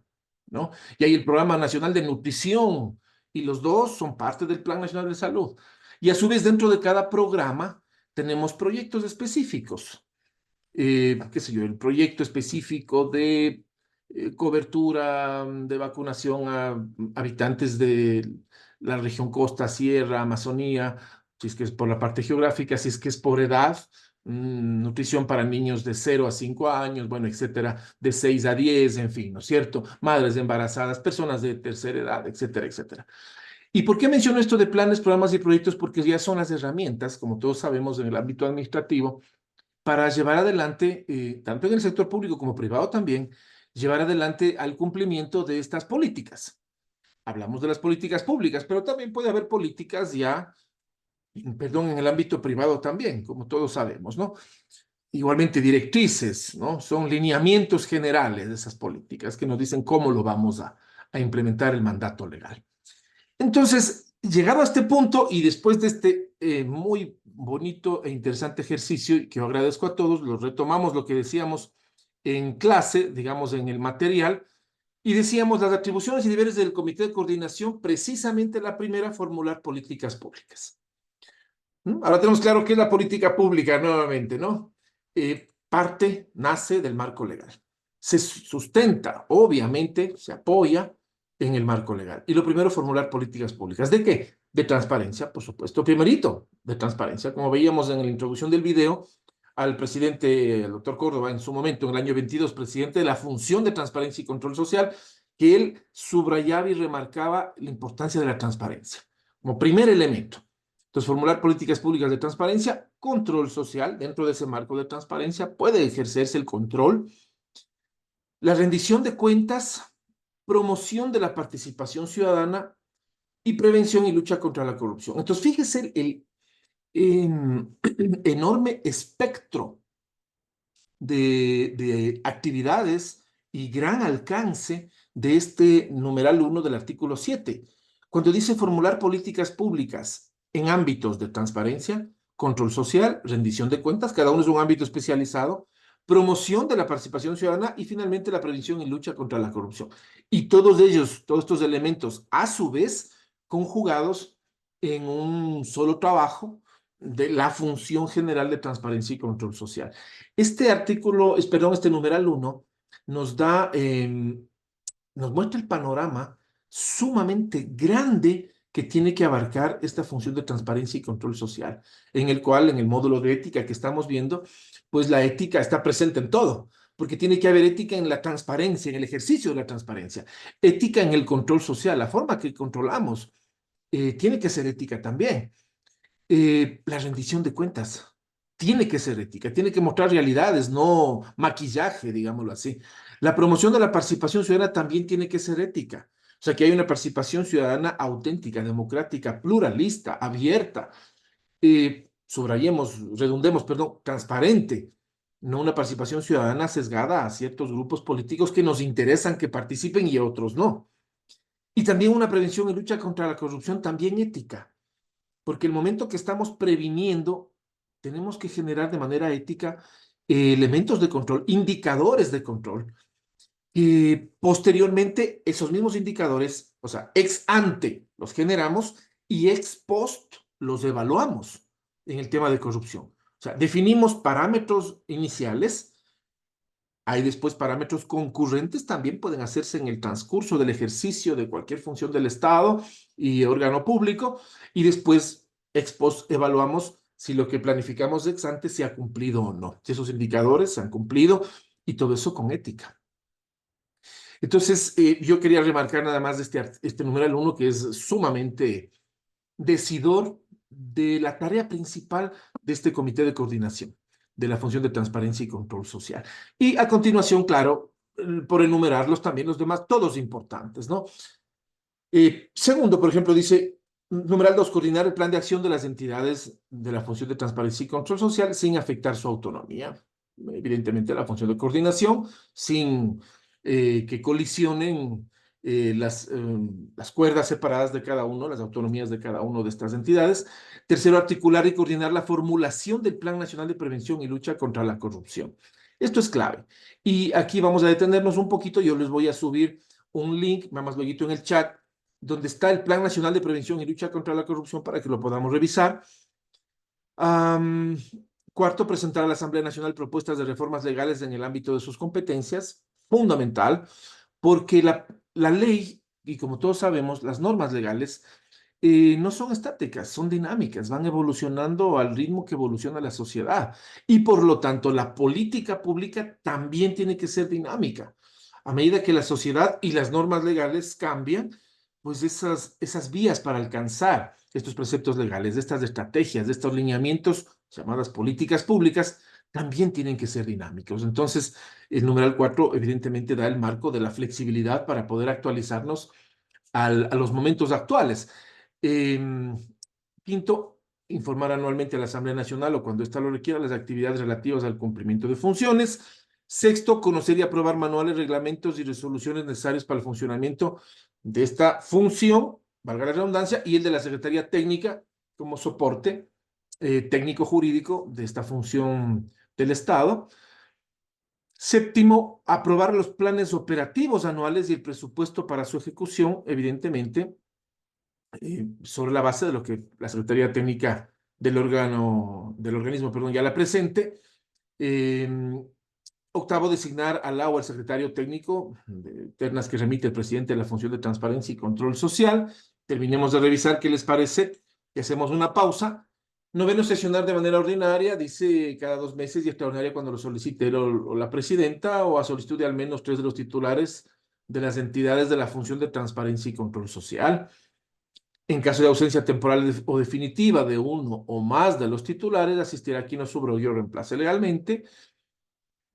¿no? Y hay el Programa Nacional de Nutrición, y los dos son parte del Plan Nacional de Salud. Y a su vez, dentro de cada programa, tenemos proyectos específicos. Qué sé yo, el proyecto específico de cobertura de vacunación a habitantes de la región costa, sierra, Amazonía, si es que es por la parte geográfica, si es que es por edad, nutrición para niños de 0 a 5 años, bueno, etcétera, de 6 a 10, en fin, ¿no es cierto? Madres embarazadas, personas de tercera edad, etcétera, etcétera. ¿Y por qué menciono esto de planes, programas y proyectos? Porque ya son las herramientas, como todos sabemos, en el ámbito administrativo, para llevar adelante, tanto en el sector público como privado también, llevar adelante al cumplimiento de estas políticas. Hablamos de las políticas públicas, pero también puede haber políticas ya, perdón, en el ámbito privado también, como todos sabemos, ¿no? Igualmente directrices, ¿no? Son lineamientos generales de esas políticas que nos dicen cómo lo vamos a implementar el mandato legal. Entonces, llegado a este punto y después de este muy bonito e interesante ejercicio, que yo agradezco a todos, lo retomamos lo que decíamos en clase, digamos en el material, y decíamos las atribuciones y deberes del Comité de Coordinación, precisamente la primera, formular políticas públicas. Ahora tenemos claro qué es la política pública nuevamente, ¿no? Nace del marco legal. Se sustenta, obviamente, se apoya en el marco legal. Y lo primero, formular políticas públicas. ¿De qué? De transparencia, por supuesto. Primerito, de transparencia. Como veíamos en la introducción del video, al presidente, el doctor Córdoba, en su momento, en el año 22, presidente de la Función de Transparencia y Control Social, que él subrayaba y remarcaba la importancia de la transparencia como primer elemento. Entonces, formular políticas públicas de transparencia, control social. Dentro de ese marco de transparencia puede ejercerse el control, la rendición de cuentas, promoción de la participación ciudadana y prevención y lucha contra la corrupción. Entonces, fíjese el enorme espectro de actividades y gran alcance de este numeral 1 del artículo 7. Cuando dice formular políticas públicas en ámbitos de transparencia, control social, rendición de cuentas, cada uno es un ámbito especializado, promoción de la participación ciudadana y finalmente la prevención y lucha contra la corrupción. Y todos ellos, todos estos elementos, a su vez, conjugados en un solo trabajo de la función general de transparencia y control social. Este artículo, este numeral 1, nos da, nos muestra el panorama sumamente grande que tiene que abarcar esta función de transparencia y control social, en el cual, en el módulo de ética que estamos viendo, pues la ética está presente en todo, porque tiene que haber ética en la transparencia, en el ejercicio de la transparencia, ética en el control social, la forma que controlamos, tiene que ser ética también. La rendición de cuentas tiene que ser ética, tiene que mostrar realidades, no maquillaje, digámoslo así. La promoción de la participación ciudadana también tiene que ser ética. O sea, que hay una participación ciudadana auténtica, democrática, pluralista, abierta, redundemos, perdón, transparente, no una participación ciudadana sesgada a ciertos grupos políticos que nos interesan que participen y a otros no. Y también una prevención y lucha contra la corrupción también ética, porque el momento que estamos previniendo, tenemos que generar de manera ética elementos de control, indicadores de control, y posteriormente esos mismos indicadores, o sea, ex ante los generamos y ex post los evaluamos en el tema de corrupción. O sea, definimos parámetros iniciales, hay después parámetros concurrentes, también pueden hacerse en el transcurso del ejercicio de cualquier función del Estado y órgano público, y después ex post evaluamos si lo que planificamos ex ante se ha cumplido o no, si esos indicadores se han cumplido, y todo eso con ética. Entonces, yo quería remarcar nada más este numeral 1 que es sumamente decidor de la tarea principal de este comité de coordinación, de la función de transparencia y control social. Y a continuación, claro, por enumerarlos también los demás, todos importantes, ¿no? Segundo, por ejemplo, dice, numeral 2, coordinar el plan de acción de las entidades de la función de transparencia y control social sin afectar su autonomía. Evidentemente, la función de coordinación, sin que colisionen las cuerdas separadas de cada uno, las autonomías de cada una de estas entidades. Tercero, articular y coordinar la formulación del Plan Nacional de Prevención y Lucha contra la Corrupción. Esto es clave. Y aquí vamos a detenernos un poquito. Yo les voy a subir un link, más luego en el chat, donde está el Plan Nacional de Prevención y Lucha contra la Corrupción para que lo podamos revisar. Cuarto, presentar a la Asamblea Nacional propuestas de reformas legales en el ámbito de sus competencias. Fundamental, porque la ley, y como todos sabemos, las normas legales no son estáticas, son dinámicas, van evolucionando al ritmo que evoluciona la sociedad. Y por lo tanto, la política pública también tiene que ser dinámica. A medida que la sociedad y las normas legales cambian, pues esas vías para alcanzar estos preceptos legales, de estas estrategias, de estos lineamientos llamadas políticas públicas, también tienen que ser dinámicos. Entonces, el numeral 4 evidentemente da el marco de la flexibilidad para poder actualizarnos a los momentos actuales. Quinto, informar anualmente a la Asamblea Nacional o cuando ésta lo requiera las actividades relativas al cumplimiento de funciones. Sexto, conocer y aprobar manuales, reglamentos y resoluciones necesarios para el funcionamiento de esta función, valga la redundancia, y el de la Secretaría Técnica como soporte técnico jurídico de esta función del Estado. Séptimo, aprobar los planes operativos anuales y el presupuesto para su ejecución, evidentemente, sobre la base de lo que la Secretaría Técnica del organismo, perdón, ya la presente. Octavo, designar al o al secretario técnico, de ternas que remite el presidente de la función de transparencia y control social. Terminemos de revisar qué les parece, que hacemos una pausa. Noveno, sesionar de manera ordinaria, dice cada 2 meses, y extraordinaria cuando lo solicite o la presidenta, o a solicitud de al menos 3 de los titulares de las entidades de la función de transparencia y control social. En caso de ausencia temporal o definitiva de uno o más de los titulares, asistirá quien lo subrogó o reemplace legalmente.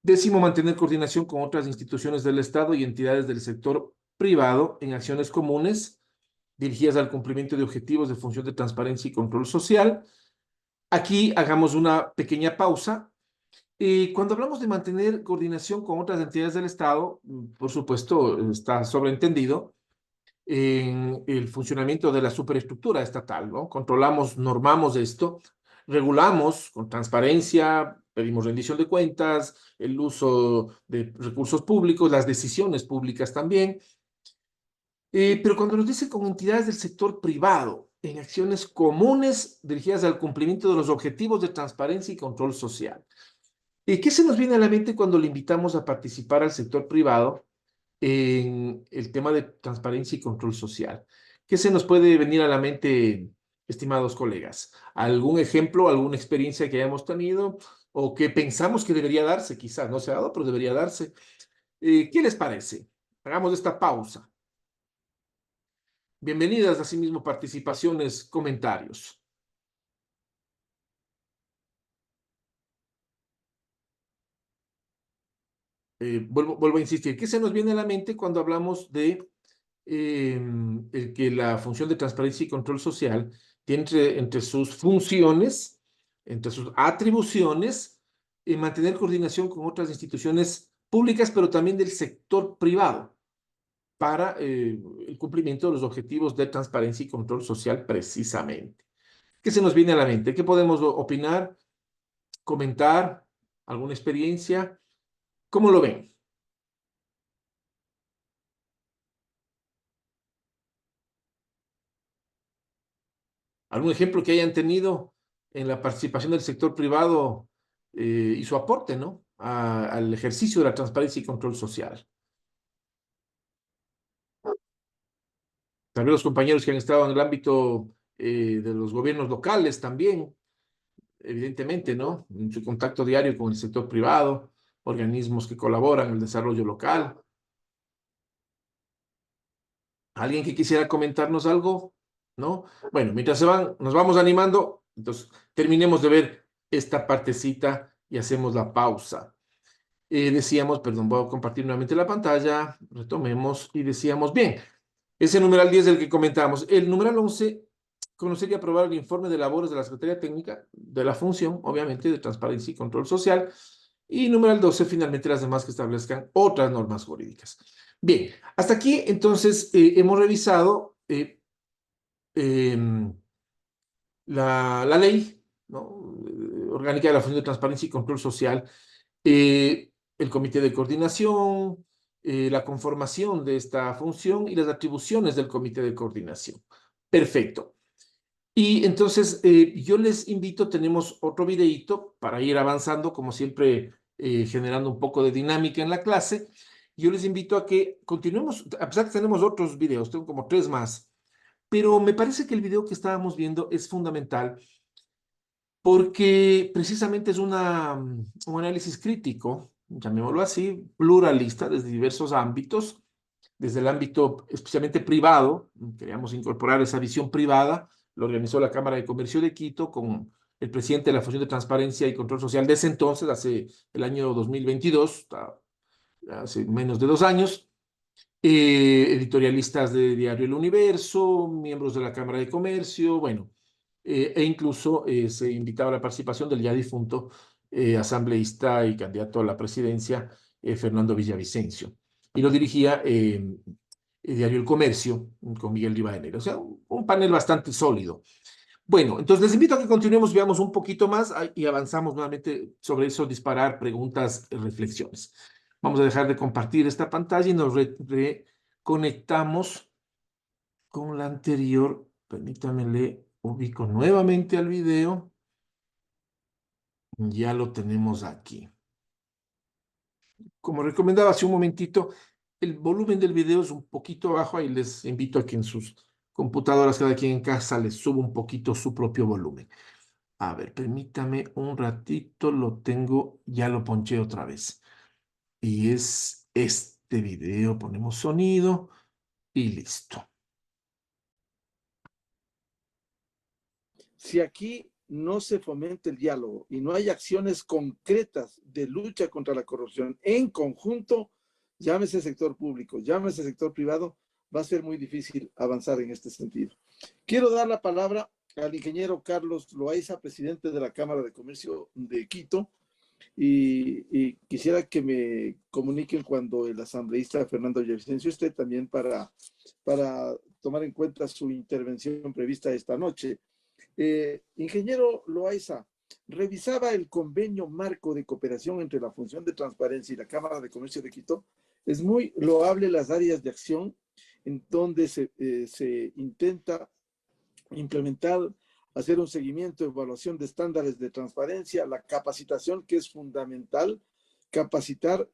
Décimo, mantener coordinación con otras instituciones del Estado y entidades del sector privado en acciones comunes dirigidas al cumplimiento de objetivos de función de transparencia y control social. Aquí hagamos una pequeña pausa. Cuando hablamos de mantener coordinación con otras entidades del Estado, por supuesto, está sobreentendido en el funcionamiento de la superestructura estatal, ¿no? Controlamos, normamos esto, regulamos con transparencia, pedimos rendición de cuentas, el uso de recursos públicos, las decisiones públicas también. Pero cuando nos dice con entidades del sector privado, en acciones comunes dirigidas al cumplimiento de los objetivos de transparencia y control social. ¿Qué se nos viene a la mente cuando le invitamos a participar al sector privado en el tema de transparencia y control social? ¿Qué se nos puede venir a la mente, estimados colegas? ¿Algún ejemplo, alguna experiencia que hayamos tenido o que pensamos que debería darse? Quizás no se ha dado, pero debería darse. ¿Qué les parece? Hagamos esta pausa. Bienvenidas, asimismo, participaciones, comentarios. Vuelvo a insistir, ¿qué se nos viene a la mente cuando hablamos de que la función de transparencia y control social tiene entre sus funciones, entre sus atribuciones, mantener coordinación con otras instituciones públicas, pero también del sector privado, para el cumplimiento de los objetivos de transparencia y control social precisamente? ¿Qué se nos viene a la mente? ¿Qué podemos opinar, comentar? ¿Alguna experiencia? ¿Cómo lo ven? ¿Algún ejemplo que hayan tenido en la participación del sector privado y su aporte, ¿no? al ejercicio de la transparencia y control social? También los compañeros que han estado en el ámbito de los gobiernos locales también, evidentemente, ¿no? En su contacto diario con el sector privado, organismos que colaboran en el desarrollo local. ¿Alguien que quisiera comentarnos algo? ¿No? Bueno, mientras nos vamos animando, entonces terminemos de ver esta partecita y hacemos la pausa. Decíamos, perdón, voy a compartir nuevamente la pantalla, retomemos y decíamos, bien, ese numeral 10 del que comentamos. El numeral 11, conocer y aprobar el informe de labores de la Secretaría Técnica de la función, obviamente, de transparencia y control social. Y numeral 12, finalmente, las demás que establezcan otras normas jurídicas. Bien, hasta aquí, entonces, hemos revisado la ley, ¿no? Orgánica de la Función de Transparencia y Control Social, el comité de coordinación, la conformación de esta función y las atribuciones del comité de coordinación. Perfecto. Y entonces yo les invito, tenemos otro videíto para ir avanzando, como siempre, generando un poco de dinámica en la clase. Yo les invito a que continuemos, a pesar que tenemos otros videos, tengo como 3 más, pero me parece que el video que estábamos viendo es fundamental porque precisamente es un análisis crítico, llamémoslo así, pluralista desde diversos ámbitos, desde el ámbito especialmente privado. Queríamos incorporar esa visión privada, lo organizó la Cámara de Comercio de Quito con el presidente de la Función de Transparencia y Control Social de ese entonces, hace el año 2022, hace menos de 2 años, editorialistas de Diario El Universo, miembros de la Cámara de Comercio, bueno, e incluso se invitaba a la participación del ya difunto asambleísta y candidato a la presidencia, Fernando Villavicencio. Y lo dirigía Diario El Comercio con Miguel Rivadeneira. O sea, un panel bastante sólido. Bueno, entonces les invito a que continuemos, veamos un poquito más y avanzamos nuevamente sobre eso, disparar preguntas, reflexiones. Vamos a dejar de compartir esta pantalla y nos reconectamos con la anterior. Permítame, le ubico nuevamente al video. Ya lo tenemos aquí. Como recomendaba hace un momentito, el volumen del video es un poquito bajo. Ahí les invito a que en sus computadoras, cada quien en casa, les suba un poquito su propio volumen. A ver, permítame un ratito, lo tengo, ya lo ponché otra vez. Y es este video, ponemos sonido y listo. Si aquí no se fomenta el diálogo y no hay acciones concretas de lucha contra la corrupción en conjunto, llámese sector público, llámese sector privado, va a ser muy difícil avanzar en este sentido. Quiero dar la palabra al ingeniero Carlos Loaiza, presidente de la Cámara de Comercio de Quito, y quisiera que me comuniquen cuando el asambleísta Fernando Villavicencio esté también para tomar en cuenta su intervención prevista esta noche. Ingeniero Loaiza, revisaba el convenio marco de cooperación entre la Función de Transparencia y la Cámara de Comercio de Quito. Es muy loable las áreas de acción en donde se intenta implementar, hacer un seguimiento, evaluación de estándares de transparencia, la capacitación, que es fundamental, capacitar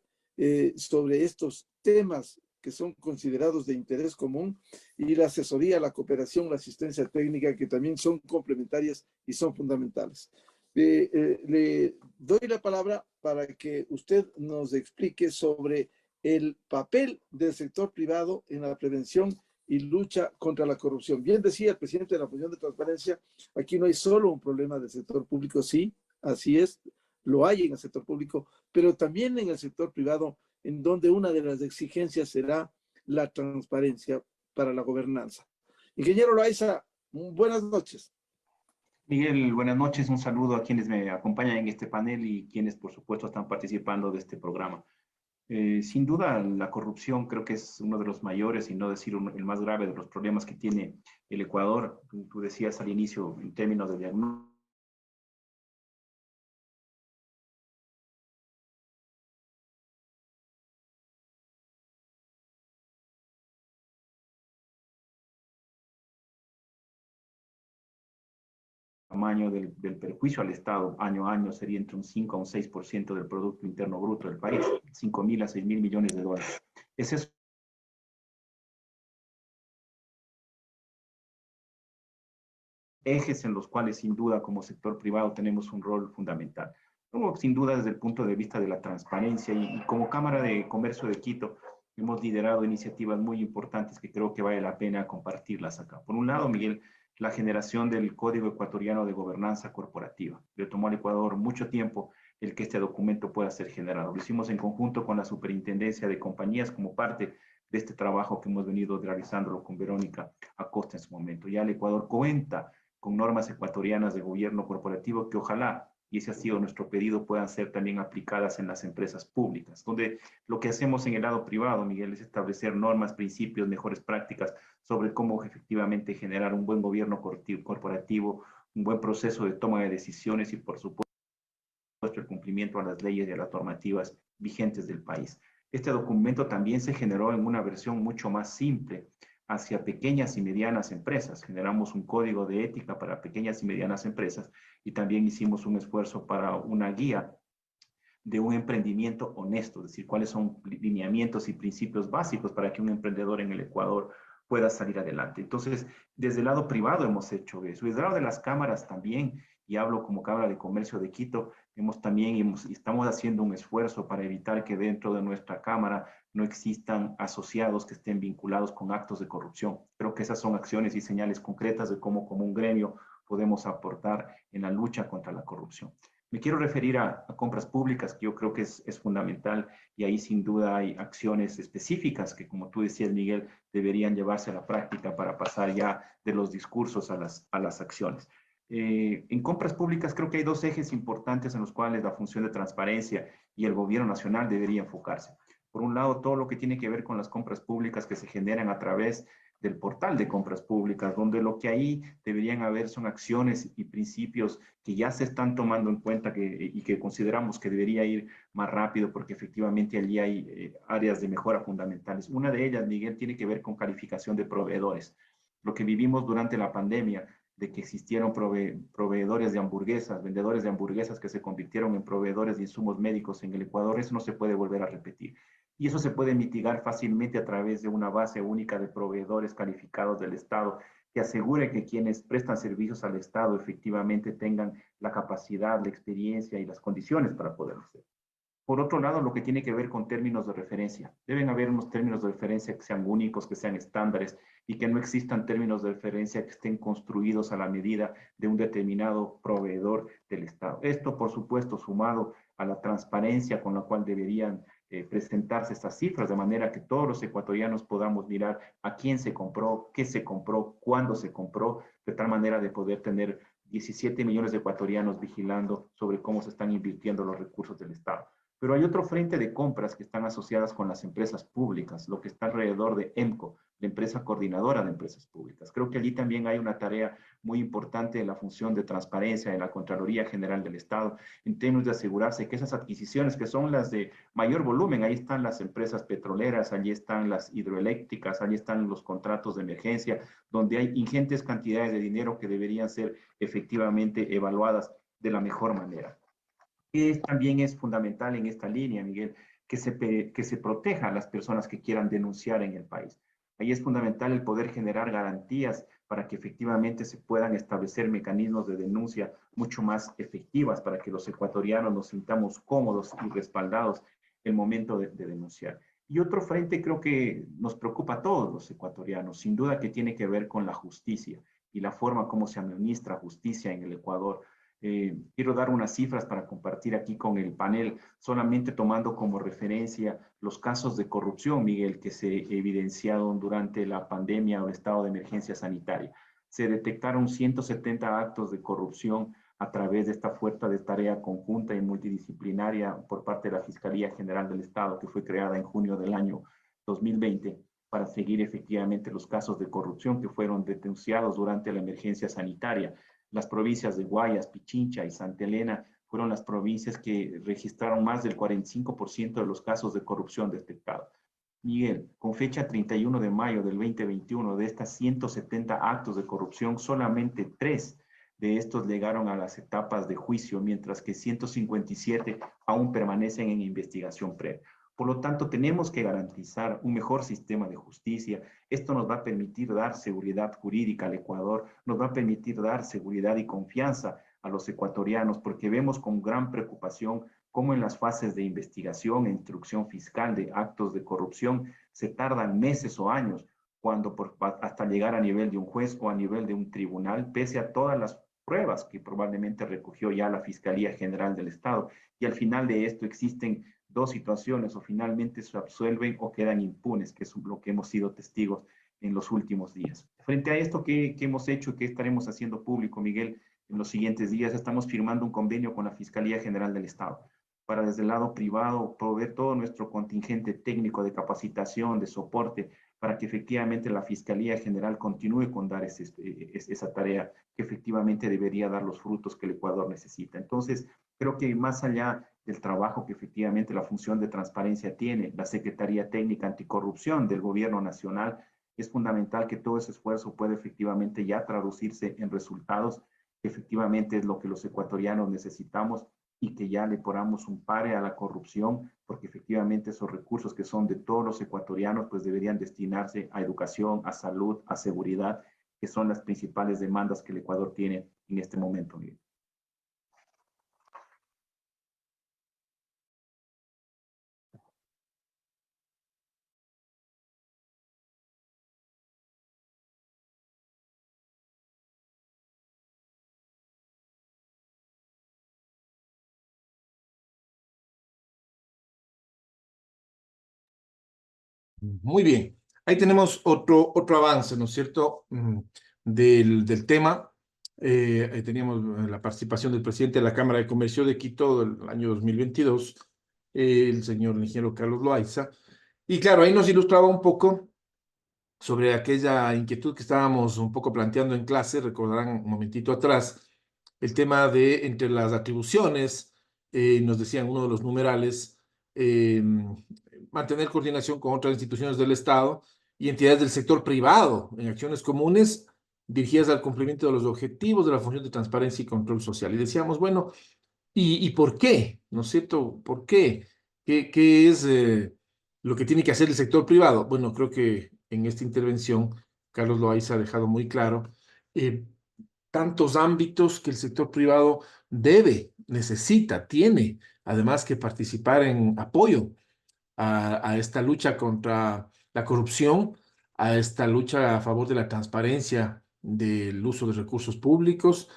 sobre estos temas que son considerados de interés común, y la asesoría, la cooperación, la asistencia técnica, que también son complementarias y son fundamentales. Le doy la palabra para que usted nos explique sobre el papel del sector privado en la prevención y lucha contra la corrupción. Bien decía el presidente de la Función de Transparencia, aquí no hay solo un problema del sector público, sí, así es, lo hay en el sector público, pero también en el sector privado, en donde una de las exigencias será la transparencia para la gobernanza. Ingeniero Loaiza, buenas noches. Miguel, buenas noches, un saludo a quienes me acompañan en este panel y quienes por supuesto están participando de este programa. Sin duda, la corrupción creo que es uno de los mayores, y no decir el más grave de los problemas que tiene el Ecuador. Tú decías al inicio, en términos de diagnóstico, tamaño del perjuicio al Estado año a año sería entre un 5 a un 6% del Producto Interno Bruto del país, 5.000 a 6.000 millones de dólares. Ese es ejes en los cuales sin duda como sector privado tenemos un rol fundamental. Como sin duda desde el punto de vista de la transparencia, y como Cámara de Comercio de Quito hemos liderado iniciativas muy importantes que creo que vale la pena compartirlas acá. Por un lado, Miguel, la generación del Código Ecuatoriano de Gobernanza Corporativa. Le tomó al Ecuador mucho tiempo el que este documento pueda ser generado. Lo hicimos en conjunto con la Superintendencia de Compañías como parte de este trabajo que hemos venido realizándolo con Verónica Acosta en su momento. Ya el Ecuador cuenta con normas ecuatorianas de gobierno corporativo que ojalá, y ese ha sido nuestro pedido, puedan ser también aplicadas en las empresas públicas, donde lo que hacemos en el lado privado, Miguel, es establecer normas, principios, mejores prácticas sobre cómo efectivamente generar un buen gobierno corporativo, un buen proceso de toma de decisiones y, por supuesto, el cumplimiento a las leyes y a las normativas vigentes del país. Este documento también se generó en una versión mucho más simple hacia pequeñas y medianas empresas. Generamos un código de ética para pequeñas y medianas empresas, y también hicimos un esfuerzo para una guía de un emprendimiento honesto, es decir, cuáles son lineamientos y principios básicos para que un emprendedor en el Ecuador pueda salir adelante. Entonces, desde el lado privado hemos hecho eso. Desde el lado de las cámaras también, y hablo como Cámara de Comercio de Quito, estamos haciendo un esfuerzo para evitar que dentro de nuestra Cámara no existan asociados que estén vinculados con actos de corrupción. Creo que esas son acciones y señales concretas de cómo como un gremio podemos aportar en la lucha contra la corrupción. Me quiero referir a compras públicas, que yo creo que es fundamental, y ahí sin duda hay acciones específicas que, como tú decías, Miguel, deberían llevarse a la práctica para pasar ya de los discursos a las acciones. En compras públicas creo que hay dos ejes importantes en los cuales la función de transparencia y el gobierno nacional debería enfocarse. Por un lado, todo lo que tiene que ver con las compras públicas que se generan a través del portal de compras públicas, donde lo que ahí deberían haber son acciones y principios que ya se están tomando en cuenta y que consideramos que debería ir más rápido porque efectivamente allí hay áreas de mejora fundamentales. Una de ellas, Miguel, tiene que ver con calificación de proveedores. Lo que vivimos durante la pandemia, de que existieron proveedores de hamburguesas, vendedores de hamburguesas que se convirtieron en proveedores de insumos médicos en el Ecuador, eso no se puede volver a repetir. Y eso se puede mitigar fácilmente a través de una base única de proveedores calificados del Estado que asegure que quienes prestan servicios al Estado efectivamente tengan la capacidad, la experiencia y las condiciones para poderlo hacer. Por otro lado, lo que tiene que ver con términos de referencia. Deben haber unos términos de referencia que sean únicos, que sean estándares y que no existan términos de referencia que estén construidos a la medida de un determinado proveedor del Estado. Esto, por supuesto, sumado a la transparencia con la cual deberían presentarse estas cifras, de manera que todos los ecuatorianos podamos mirar a quién se compró, qué se compró, cuándo se compró, de tal manera de poder tener 17 millones de ecuatorianos vigilando sobre cómo se están invirtiendo los recursos del Estado. Pero hay otro frente de compras que están asociadas con las empresas públicas, lo que está alrededor de EMCO, la empresa coordinadora de empresas públicas. Creo que allí también hay una tarea muy importante en la función de transparencia de la Contraloría General del Estado, en términos de asegurarse que esas adquisiciones, que son las de mayor volumen, ahí están las empresas petroleras, allí están las hidroeléctricas, allí están los contratos de emergencia, donde hay ingentes cantidades de dinero que deberían ser efectivamente evaluadas de la mejor manera. Que también es fundamental en esta línea, Miguel, que se proteja a las personas que quieran denunciar en el país. Ahí es fundamental el poder generar garantías para que efectivamente se puedan establecer mecanismos de denuncia mucho más efectivas para que los ecuatorianos nos sintamos cómodos y respaldados en el momento de denunciar. Y otro frente creo que nos preocupa a todos los ecuatorianos, sin duda que tiene que ver con la justicia y la forma como se administra justicia en el Ecuador. Quiero dar unas cifras para compartir aquí con el panel, solamente tomando como referencia los casos de corrupción, Miguel, que se evidenciaron durante la pandemia o el estado de emergencia sanitaria. Se detectaron 170 actos de corrupción a través de esta fuerza de tarea conjunta y multidisciplinaria por parte de la Fiscalía General del Estado, que fue creada en junio del año 2020, para seguir efectivamente los casos de corrupción que fueron denunciados durante la emergencia sanitaria. Las provincias de Guayas, Pichincha y Santa Elena fueron las provincias que registraron más del 45% de los casos de corrupción detectados. Miguel, con fecha 31 de mayo del 2021, de estas 170 actos de corrupción, solamente 3 de estos llegaron a las etapas de juicio, mientras que 157 aún permanecen en investigación previa. Por lo tanto, tenemos que garantizar un mejor sistema de justicia. Esto nos va a permitir dar seguridad jurídica al Ecuador, nos va a permitir dar seguridad y confianza a los ecuatorianos, porque vemos con gran preocupación cómo en las fases de investigación e instrucción fiscal de actos de corrupción se tardan meses o años, cuando hasta llegar a nivel de un juez o a nivel de un tribunal, pese a todas las pruebas que probablemente recogió ya la Fiscalía General del Estado. Y al final de esto existen dos situaciones, o finalmente se absuelven o quedan impunes, que es lo que hemos sido testigos en los últimos días. Frente a esto, ¿qué hemos hecho y qué estaremos haciendo público, Miguel? En los siguientes días estamos firmando un convenio con la Fiscalía General del Estado para desde el lado privado proveer todo nuestro contingente técnico de capacitación, de soporte, para que efectivamente la Fiscalía General continúe con dar esa tarea que efectivamente debería dar los frutos que el Ecuador necesita. Entonces, creo que más allá del trabajo que efectivamente la función de transparencia tiene, la Secretaría Técnica Anticorrupción del Gobierno Nacional, es fundamental que todo ese esfuerzo pueda efectivamente ya traducirse en resultados, que efectivamente es lo que los ecuatorianos necesitamos y que ya le ponamos un pare a la corrupción, porque efectivamente esos recursos que son de todos los ecuatorianos, pues deberían destinarse a educación, a salud, a seguridad, que son las principales demandas que el Ecuador tiene en este momento, Miguel. Muy bien. Ahí tenemos otro avance, ¿no es cierto?, del tema. Ahí teníamos la participación del presidente de la Cámara de Comercio de Quito del año 2022, el señor ingeniero Carlos Loaiza. Y claro, ahí nos ilustraba un poco sobre aquella inquietud que estábamos un poco planteando en clase, recordarán un momentito atrás, el tema de entre las atribuciones, nos decían uno de los numerales, mantener coordinación con otras instituciones del Estado y entidades del sector privado en acciones comunes dirigidas al cumplimiento de los objetivos de la función de transparencia y control social. Y decíamos, bueno, ¿y por qué? ¿No es cierto? ¿Por qué? ¿Qué es lo que tiene que hacer el sector privado? Bueno, creo que en esta intervención Carlos Loaiza ha dejado muy claro eh, tantos ámbitos que el sector privado debe, necesita, tiene, además que participar en apoyo a esta lucha contra la corrupción, a esta lucha a favor de la transparencia del uso de recursos públicos,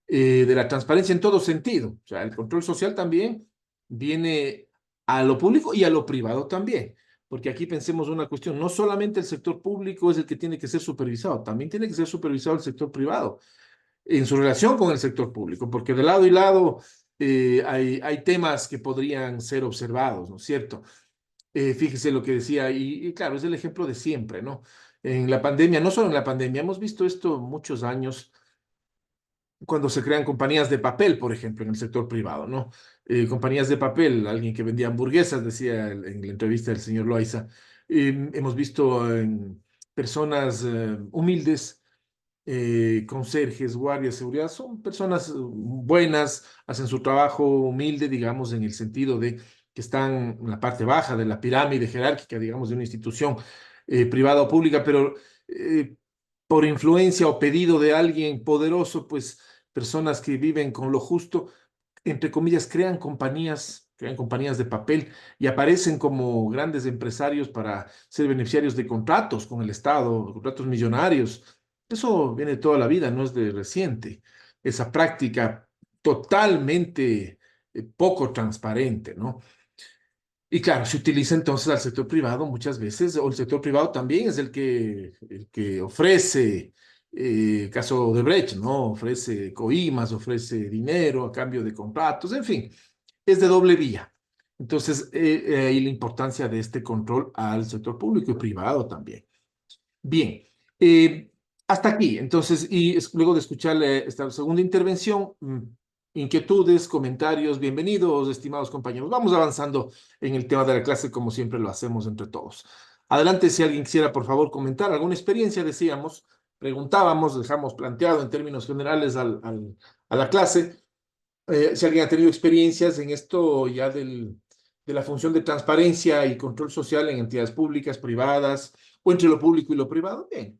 de la transparencia en todo sentido. O sea, el control social también viene a lo público y a lo privado también. Porque aquí pensemos una cuestión, no solamente el sector público es el que tiene que ser supervisado, también tiene que ser supervisado el sector privado en su relación con el sector público, porque de lado y lado hay temas que podrían ser observados, ¿no es cierto? Fíjese lo que decía, y claro, es el ejemplo de siempre, ¿no? En la pandemia, no solo en la pandemia, hemos visto esto muchos años cuando se crean compañías de papel, por ejemplo, en el sector privado, ¿no? Compañías de papel, alguien que vendía hamburguesas, decía en la entrevista del señor Loaiza, hemos visto personas humildes, conserjes, guardias, seguridad, son personas buenas, hacen su trabajo humilde, digamos, en el sentido de que están en la parte baja de la pirámide jerárquica, digamos, de una institución privada o pública, pero eh, por influencia o pedido de alguien poderoso, pues personas que viven con lo justo, entre comillas, crean compañías de papel y aparecen como grandes empresarios para ser beneficiarios de contratos con el Estado, contratos millonarios. Eso viene de toda la vida, no es de reciente. Esa práctica totalmente poco transparente, ¿no? Y claro, se utiliza entonces al sector privado muchas veces, o el sector privado también es el que ofrece, caso de Brecht, ¿no? Ofrece coimas, ofrece dinero a cambio de contratos, en fin, es de doble vía. Entonces, ahí la importancia de este control al sector público y privado también. Bien, hasta aquí. Entonces, luego de escuchar esta segunda intervención, inquietudes, comentarios, bienvenidos, estimados compañeros. Vamos avanzando en el tema de la clase como siempre lo hacemos entre todos. Adelante, si alguien quisiera, por favor, comentar alguna experiencia, decíamos, preguntábamos, dejamos planteado en términos generales a la clase, si alguien ha tenido experiencias en esto ya de la función de transparencia y control social en entidades públicas, privadas, o entre lo público y lo privado, bien.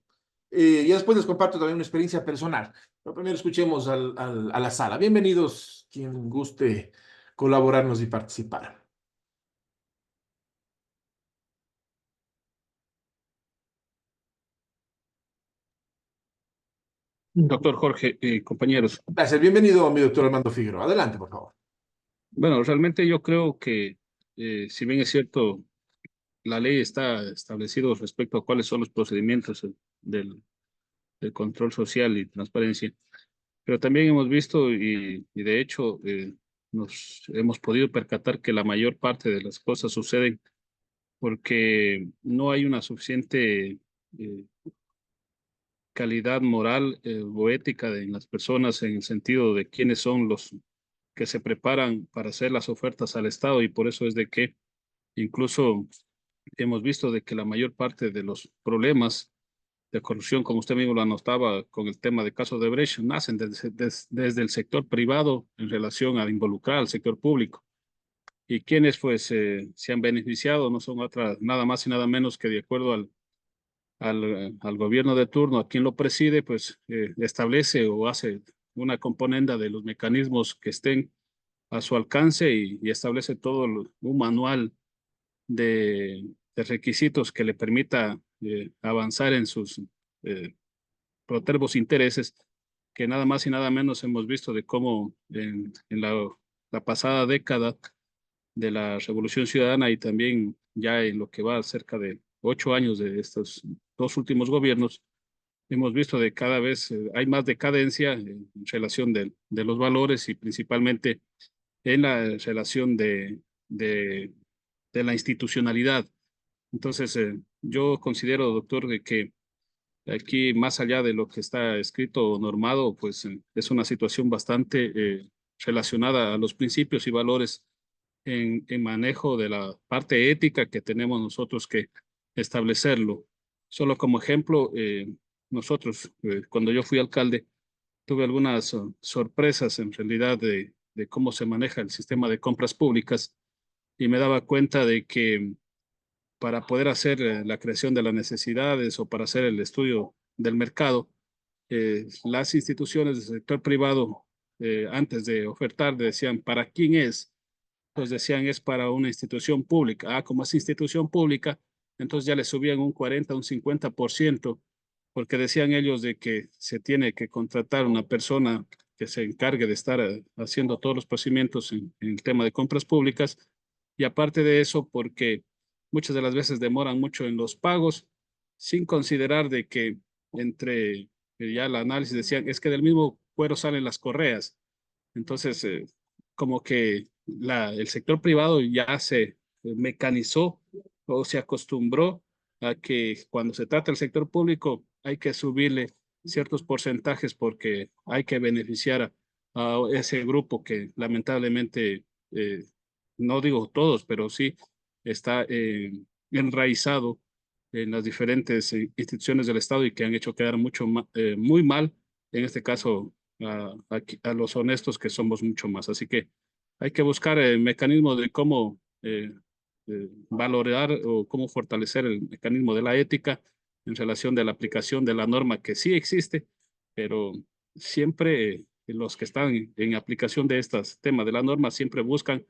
Y después les comparto también una experiencia personal. Pero primero escuchemos a la sala. Bienvenidos, quien guste colaborarnos y participar. Doctor Jorge, compañeros. Gracias. Bienvenido, mi doctor Armando Figueroa. Adelante, por favor. Bueno, realmente yo creo que, si bien es cierto, la ley está establecido respecto a cuáles son los procedimientos del control social y transparencia, pero también hemos visto y de hecho nos hemos podido percatar que la mayor parte de las cosas suceden porque no hay una suficiente calidad moral o ética en las personas en el sentido de quiénes son los que se preparan para hacer las ofertas al Estado y por eso es de que incluso hemos visto de que la mayor parte de los problemas de corrupción, como usted mismo lo anotaba con el tema de casos de Brecht, nacen desde el sector privado en relación a involucrar al sector público. Y quienes pues se han beneficiado no son nada más y nada menos que de acuerdo al gobierno de turno, a quien lo preside, pues establece o hace una componenda de los mecanismos que estén a su alcance y establece todo un manual de requisitos que le permita avanzar en sus protervos intereses, que nada más y nada menos hemos visto de cómo en la pasada década de la Revolución Ciudadana y también ya en lo que va cerca de 8 años de estos dos últimos gobiernos, hemos visto de cada vez hay más decadencia en relación de los valores y principalmente en la relación de la institucionalidad. Entonces, yo considero, doctor, de que aquí, más allá de lo que está escrito o normado, pues es una situación bastante relacionada a los principios y valores en manejo de la parte ética que tenemos nosotros que establecerlo. Solo como ejemplo, nosotros, cuando yo fui alcalde, tuve algunas sorpresas en realidad de cómo se maneja el sistema de compras públicas y me daba cuenta de que para poder hacer la creación de las necesidades o para hacer el estudio del mercado, las instituciones del sector privado, antes de ofertar, decían, ¿para quién es? Pues decían, es para una institución pública. Ah, como es institución pública, entonces ya le subían un 40, un 50%, porque decían ellos de que se tiene que contratar una persona que se encargue de estar haciendo todos los procedimientos en el tema de compras públicas. Y aparte de eso, porque muchas de las veces demoran mucho en los pagos, sin considerar de que entre ya el análisis decían, es que del mismo cuero salen las correas. Entonces, como que el sector privado ya se mecanizó o se acostumbró a que cuando se trata del sector público hay que subirle ciertos porcentajes porque hay que beneficiar a ese grupo que lamentablemente, no digo todos, pero sí está enraizado en las diferentes instituciones del Estado y que han hecho quedar muy mal, en este caso, a los honestos que somos mucho más. Así que hay que buscar el mecanismo de cómo valorar o cómo fortalecer el mecanismo de la ética en relación de la aplicación de la norma que sí existe, pero siempre los que están en aplicación de estos temas de la norma siempre buscan,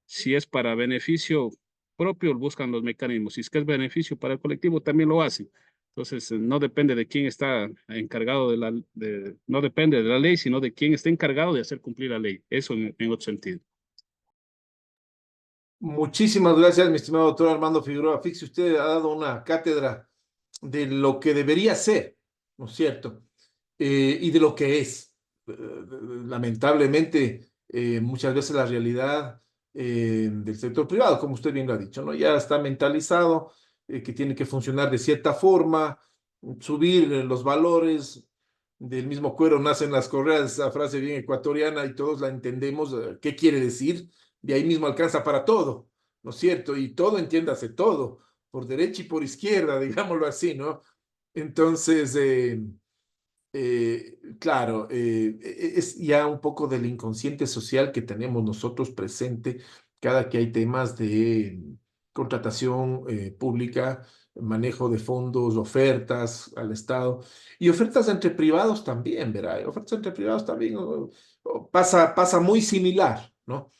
si es para beneficio propio, buscan los mecanismos. Si es que es beneficio para el colectivo, también lo hacen. Entonces, no depende de quién está encargado no depende de la ley, sino de quién está encargado de hacer cumplir la ley. Eso en otro sentido. Muchísimas gracias, mi estimado doctor Armando Figueroa. Fíjese, usted ha dado una cátedra de lo que debería ser, ¿no es cierto? Y de lo que es. Lamentablemente, muchas veces la realidad del sector privado, como usted bien lo ha dicho, ¿no? Ya está mentalizado que tiene que funcionar de cierta forma, subir los valores, del mismo cuero nacen las correas, esa frase bien ecuatoriana y todos la entendemos, qué quiere decir, de ahí mismo alcanza para todo, ¿no es cierto? Y todo, entiéndase, todo, por derecha y por izquierda, digámoslo así, ¿no? Entonces, claro, es ya un poco del inconsciente social que tenemos nosotros presente cada que hay temas de contratación pública, manejo de fondos, ofertas al Estado y ofertas entre privados también, ¿verdad? Ofertas entre privados también pasa muy similar, ¿no?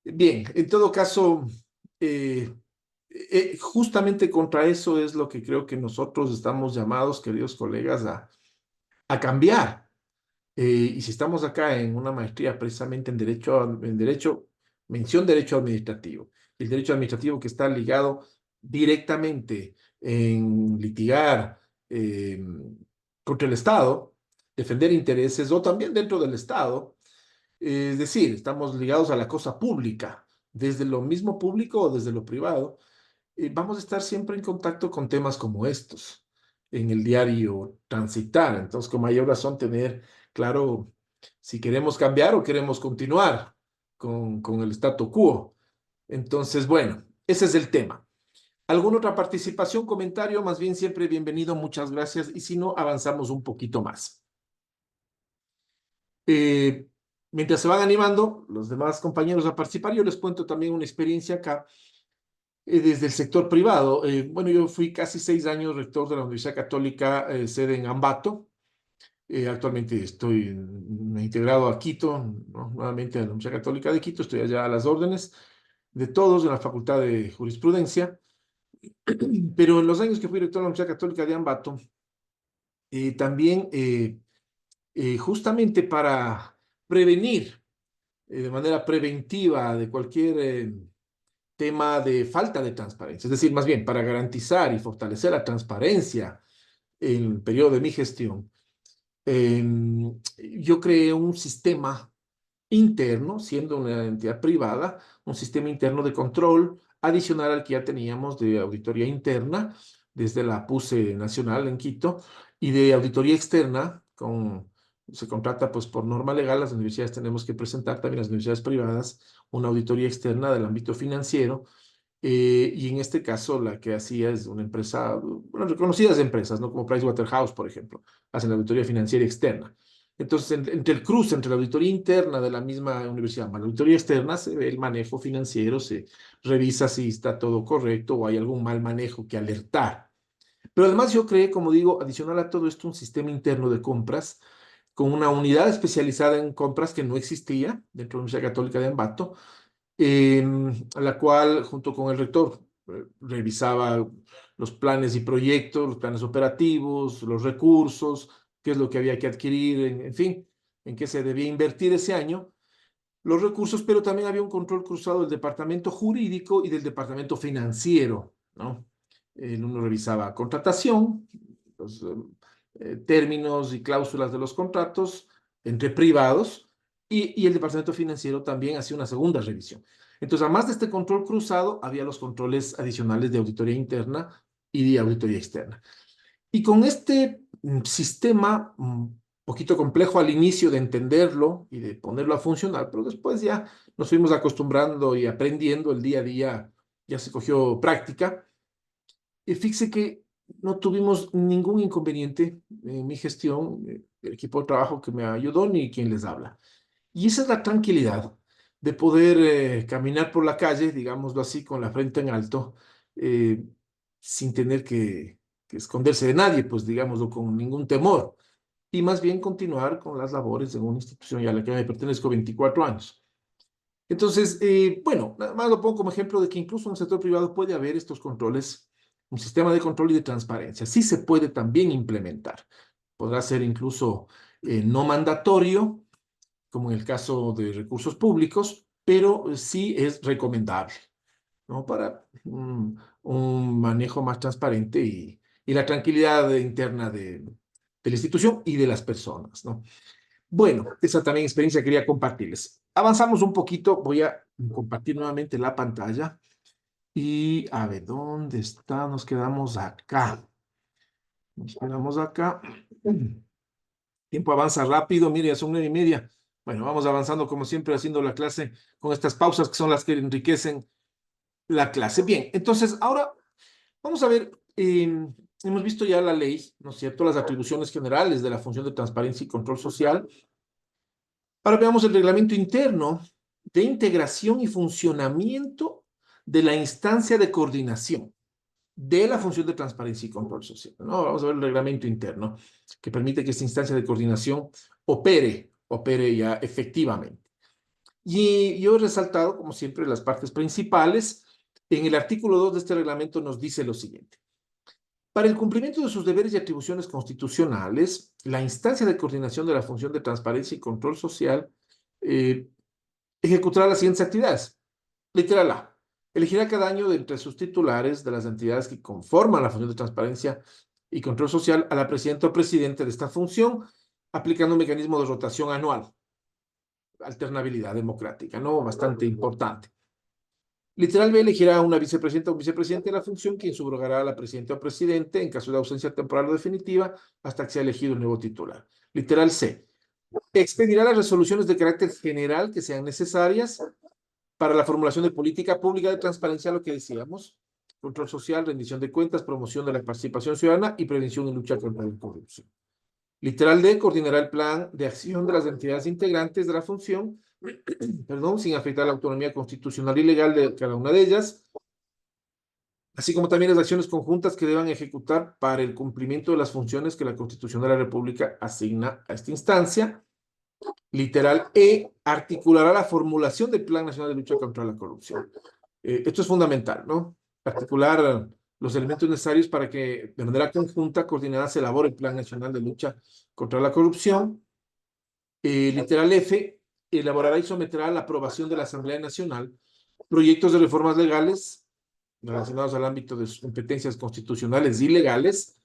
Bien, en todo caso, justamente contra eso es lo que creo que nosotros estamos llamados, queridos colegas, a cambiar. Y si estamos acá en una maestría precisamente en derecho, mención derecho administrativo, el derecho administrativo que está ligado directamente en litigar contra el Estado, defender intereses o también dentro del Estado, es decir, estamos ligados a la cosa pública, desde lo mismo público o desde lo privado, vamos a estar siempre en contacto con temas como estos en el diario transitar. Entonces, con mayor razón, tener claro si queremos cambiar o queremos continuar con el statu quo. Entonces, bueno, ese es el tema. ¿Alguna otra participación, comentario? Más bien, siempre bienvenido, muchas gracias. Y si no, avanzamos un poquito más. Mientras se van animando los demás compañeros a participar, yo les cuento también una experiencia acá desde el sector privado. Bueno, yo fui casi 6 años rector de la Universidad Católica, sede en Ambato. Actualmente estoy integrado a Quito, ¿no? Nuevamente a la Universidad Católica de Quito. Estoy allá a las órdenes de todos en la Facultad de Jurisprudencia. Pero en los años que fui rector de la Universidad Católica de Ambato, también justamente para prevenir de manera preventiva de cualquier tema de falta de transparencia, es decir, más bien para garantizar y fortalecer la transparencia en el periodo de mi gestión, yo creé un sistema interno, siendo una entidad privada, un sistema interno de control adicional al que ya teníamos de auditoría interna desde la PUSE Nacional en Quito y de auditoría externa se contrata pues por norma legal, las universidades tenemos que presentar, también las universidades privadas, una auditoría externa del ámbito financiero, y en este caso la que hacía es una empresa, bueno, reconocidas empresas, ¿no? Como Pricewaterhouse, por ejemplo, hacen la auditoría financiera externa. Entonces, entre el cruce, entre la auditoría interna de la misma universidad, más la auditoría externa, se ve el manejo financiero, se revisa si está todo correcto o hay algún mal manejo que alertar. Pero además yo creé, como digo, adicional a todo esto, un sistema interno de compras con una unidad especializada en compras que no existía dentro de la Universidad Católica de Ambato, a la cual, junto con el rector, revisaba los planes y proyectos, los planes operativos, los recursos, qué es lo que había que adquirir, en fin, en qué se debía invertir ese año, los recursos, pero también había un control cruzado del departamento jurídico y del departamento financiero, ¿no? Uno revisaba contratación, los términos y cláusulas de los contratos entre privados, y el departamento financiero también hacía una segunda revisión. Entonces, además de este control cruzado, había los controles adicionales de auditoría interna y de auditoría externa. Y con este sistema un poquito complejo al inicio de entenderlo y de ponerlo a funcionar, pero después ya nos fuimos acostumbrando y aprendiendo, el día a día ya se cogió práctica. Y fíjese que no tuvimos ningún inconveniente en mi gestión, el equipo de trabajo que me ayudó, ni quien les habla. Y esa es la tranquilidad de poder caminar por la calle, digámoslo así, con la frente en alto, sin tener que esconderse de nadie, pues digámoslo, con ningún temor, y más bien continuar con las labores en una institución ya a la que me pertenezco 24 años. Entonces, bueno, nada más lo pongo como ejemplo de que incluso en el sector privado puede haber estos controles, un sistema de control y de transparencia. Sí se puede también implementar. Podrá ser incluso no mandatorio, como en el caso de recursos públicos, pero sí es recomendable, ¿no? Para un manejo más transparente y la tranquilidad interna de la institución y de las personas, ¿no? Bueno, esa también experiencia quería compartirles. Avanzamos un poquito, voy a compartir nuevamente la pantalla y a ver, ¿dónde está? Nos quedamos acá. Nos quedamos acá. Tiempo avanza rápido, mire, ya son 9:30. Bueno, vamos avanzando como siempre haciendo la clase con estas pausas que son las que enriquecen la clase. Bien, entonces ahora vamos a ver, hemos visto ya la ley, ¿no es cierto?, las atribuciones generales de la función de transparencia y control social. Ahora veamos el reglamento interno de integración y funcionamiento de la instancia de coordinación de la función de transparencia y control social, ¿no? Vamos a ver el reglamento interno que permite que esta instancia de coordinación opere ya efectivamente. Y yo he resaltado, como siempre, las partes principales. En el artículo 2 de este reglamento nos dice lo siguiente. Para el cumplimiento de sus deberes y atribuciones constitucionales, la instancia de coordinación de la función de transparencia y control social ejecutará las siguientes actividades. Literal A. Elegirá cada año de entre sus titulares de las entidades que conforman la función de transparencia y control social a la presidenta o presidente de esta función, aplicando un mecanismo de rotación anual. Alternabilidad democrática, ¿no? Bastante importante. Literal B, elegirá a una vicepresidenta o vicepresidente de la función, quien subrogará a la presidenta o presidente en caso de ausencia temporal o definitiva hasta que sea elegido el nuevo titular. Literal C, expedirá las resoluciones de carácter general que sean necesarias para la formulación de política pública de transparencia, lo que decíamos, control social, rendición de cuentas, promoción de la participación ciudadana y prevención y lucha contra la corrupción. Literal D, coordinará el plan de acción de las entidades integrantes de la función, sin afectar la autonomía constitucional y legal de cada una de ellas, así como también las acciones conjuntas que deban ejecutar para el cumplimiento de las funciones que la Constitución de la República asigna a esta instancia. Literal E, articulará la formulación del Plan Nacional de Lucha contra la Corrupción. Esto es fundamental, ¿no? Articular los elementos necesarios para que de manera conjunta, coordinada, se elabore el Plan Nacional de Lucha contra la Corrupción. Literal F, elaborará y someterá a la aprobación de la Asamblea Nacional proyectos de reformas legales relacionados al ámbito de sus competencias constitucionales y legales.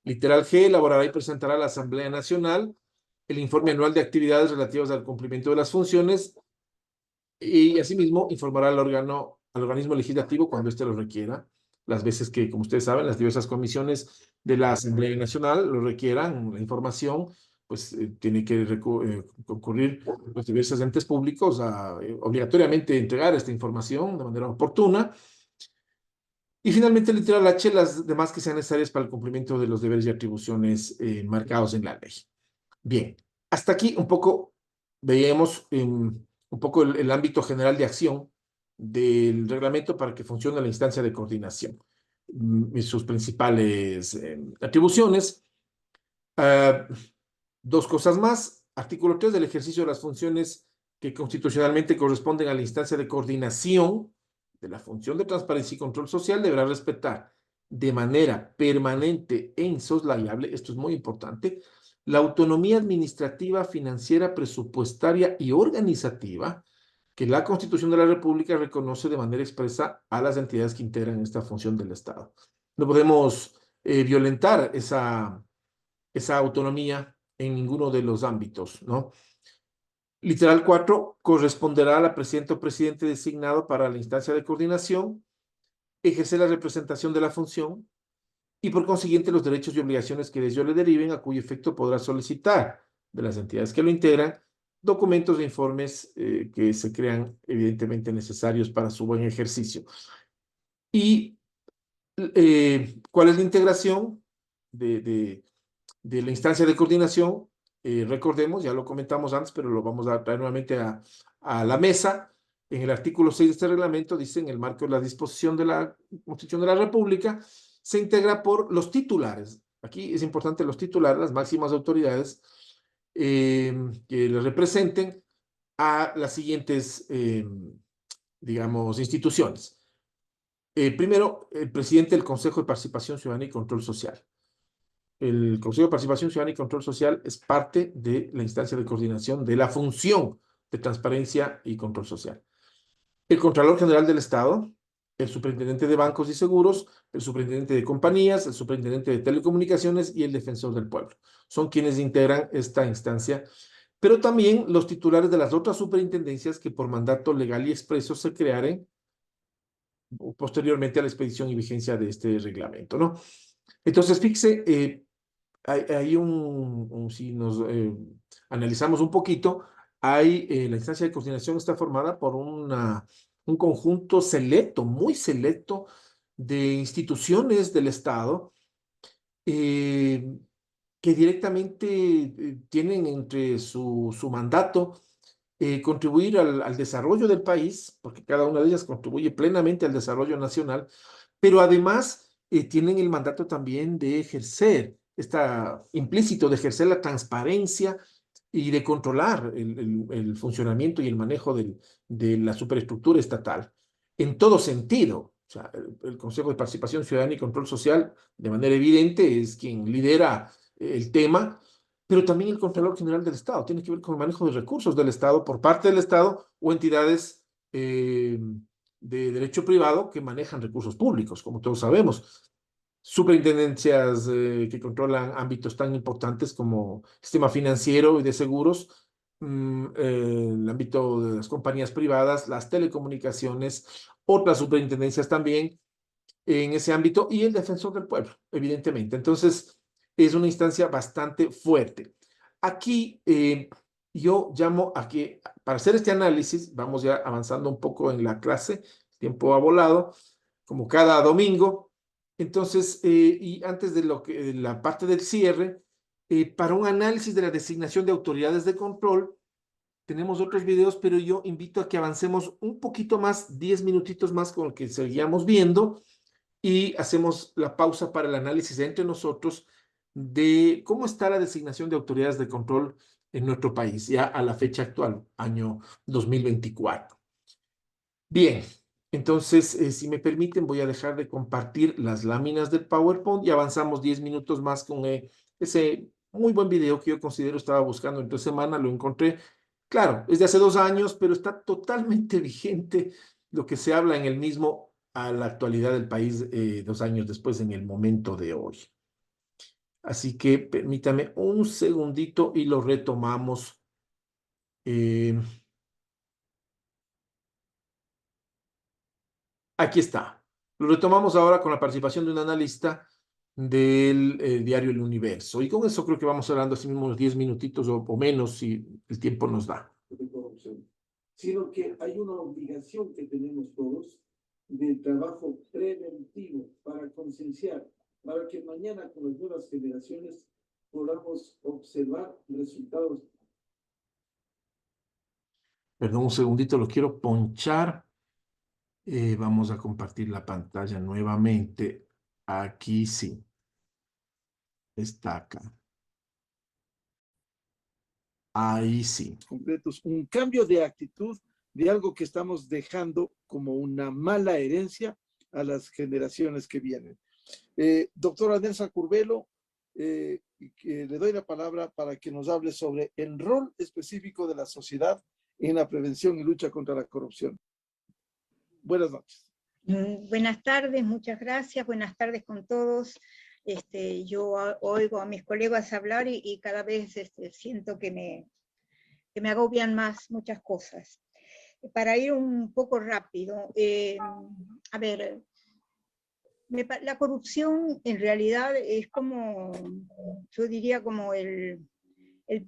Literal G, elaborará y presentará a la Asamblea Nacional el informe anual de actividades relativas al cumplimiento de las funciones y asimismo informará al órgano al organismo legislativo cuando éste lo requiera, las veces que, como ustedes saben, las diversas comisiones de la Asamblea Nacional lo requieran, la información, pues tiene que concurrir los diversos entes públicos a obligatoriamente entregar esta información de manera oportuna. Y finalmente, literal H, las demás que sean necesarias para el cumplimiento de los deberes y atribuciones marcados en la ley. Bien, hasta aquí un poco veíamos un poco el ámbito general de acción del reglamento para que funcione la instancia de coordinación y sus principales atribuciones. Dos cosas más. Artículo 3 del ejercicio de las funciones que constitucionalmente corresponden a la instancia de coordinación de la función de transparencia y control social deberá respetar de manera permanente e insoslayable, esto es muy importante, la autonomía administrativa, financiera, presupuestaria y organizativa que la Constitución de la República reconoce de manera expresa a las entidades que integran esta función del Estado. No podemos violentar esa autonomía en ninguno de los ámbitos, ¿no? Literal 4, corresponderá a la presidenta o presidente designado para la instancia de coordinación ejercer la representación de la función y por consiguiente los derechos y obligaciones que de ello le deriven, a cuyo efecto podrá solicitar de las entidades que lo integran documentos e informes que se crean evidentemente necesarios para su buen ejercicio. ¿Y cuál es la integración de la instancia de coordinación? Recordemos, ya lo comentamos antes, pero lo vamos a traer nuevamente a la mesa. En el artículo 6 de este reglamento dice, en el marco de la disposición de la Constitución de la República, se integra por los titulares. Aquí es importante los titulares, las máximas autoridades que le representen a las siguientes, digamos, instituciones. Primero, el presidente del Consejo de Participación Ciudadana y Control Social. El Consejo de Participación Ciudadana y Control Social es parte de la instancia de coordinación de la función de transparencia y control social. El Contralor General del Estado, el Superintendente de Bancos y Seguros, el Superintendente de Compañías, el Superintendente de Telecomunicaciones y el Defensor del Pueblo. Son quienes integran esta instancia, pero también los titulares de las otras superintendencias que por mandato legal y expreso se crearen posteriormente a la expedición y vigencia de este reglamento, ¿no? Entonces, fíjese, hay si nos analizamos un poquito, la instancia de coordinación está formada por un conjunto selecto, muy selecto, de instituciones del Estado que directamente tienen entre su mandato contribuir al desarrollo del país, porque cada una de ellas contribuye plenamente al desarrollo nacional, pero además tienen el mandato también de ejercer, está implícito de ejercer la transparencia y de controlar el funcionamiento y el manejo de la superestructura estatal, en todo sentido. O sea, el Consejo de Participación Ciudadana y Control Social, de manera evidente, es quien lidera el tema, pero también el Contralor General del Estado. Tiene que ver con el manejo de recursos del Estado por parte del Estado o entidades de derecho privado que manejan recursos públicos, como todos sabemos. Superintendencias que controlan ámbitos tan importantes como sistema financiero y de seguros, el ámbito de las compañías privadas, las telecomunicaciones, otras superintendencias también en ese ámbito y el Defensor del Pueblo, evidentemente. Entonces, es una instancia bastante fuerte. Aquí yo llamo a que, para hacer este análisis, vamos ya avanzando un poco en la clase, tiempo ha volado, como cada domingo. Entonces, y antes de la parte del cierre, para un análisis de la designación de autoridades de control, tenemos otros videos, pero yo invito a que avancemos un poquito más, 10 minutitos más con lo que seguíamos viendo, y hacemos la pausa para el análisis entre nosotros de cómo está la designación de autoridades de control en nuestro país, ya a la fecha actual, año 2024. Bien, entonces, si me permiten, voy a dejar de compartir las láminas del PowerPoint y avanzamos 10 minutos más con ese muy buen video que yo considero estaba buscando entre semana, lo encontré. Claro, es de hace 2 años, pero está totalmente vigente lo que se habla en el mismo a la actualidad del país 2 años después, en el momento de hoy. Así que permítame un segundito y lo retomamos. Aquí está. Lo retomamos ahora con la participación de un analista del diario El Universo. Y con eso creo que vamos hablando así mismo unos 10 minutitos o menos si el tiempo nos da. De corrupción, sino que hay una obligación que tenemos todos de trabajo preventivo para concienciar, para que mañana con las nuevas generaciones podamos observar resultados. Perdón, un segundito, lo quiero ponchar. Vamos a compartir la pantalla nuevamente. Aquí sí. Está acá. Ahí sí. Concretos, un cambio de actitud de algo que estamos dejando como una mala herencia a las generaciones que vienen. Doctora Nelsa Curbelo, le doy la palabra para que nos hable sobre el rol específico de la sociedad en la prevención y lucha contra la corrupción. Buenas noches. Buenas tardes, muchas gracias. Buenas tardes con todos. Yo oigo a mis colegas hablar y cada vez siento que me agobian más muchas cosas. Para ir un poco rápido, a ver, la corrupción en realidad es como, yo diría como el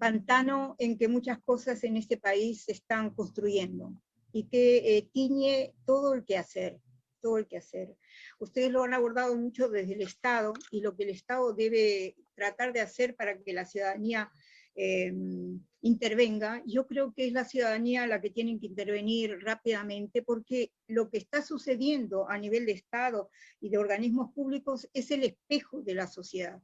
pantano en que muchas cosas en este país se están construyendo y que tiñe todo el quehacer. Todo el quehacer. Ustedes lo han abordado mucho desde el Estado y lo que el Estado debe tratar de hacer para que la ciudadanía intervenga. Yo creo que es la ciudadanía la que tiene que intervenir rápidamente, porque lo que está sucediendo a nivel de Estado y de organismos públicos es el espejo de la sociedad.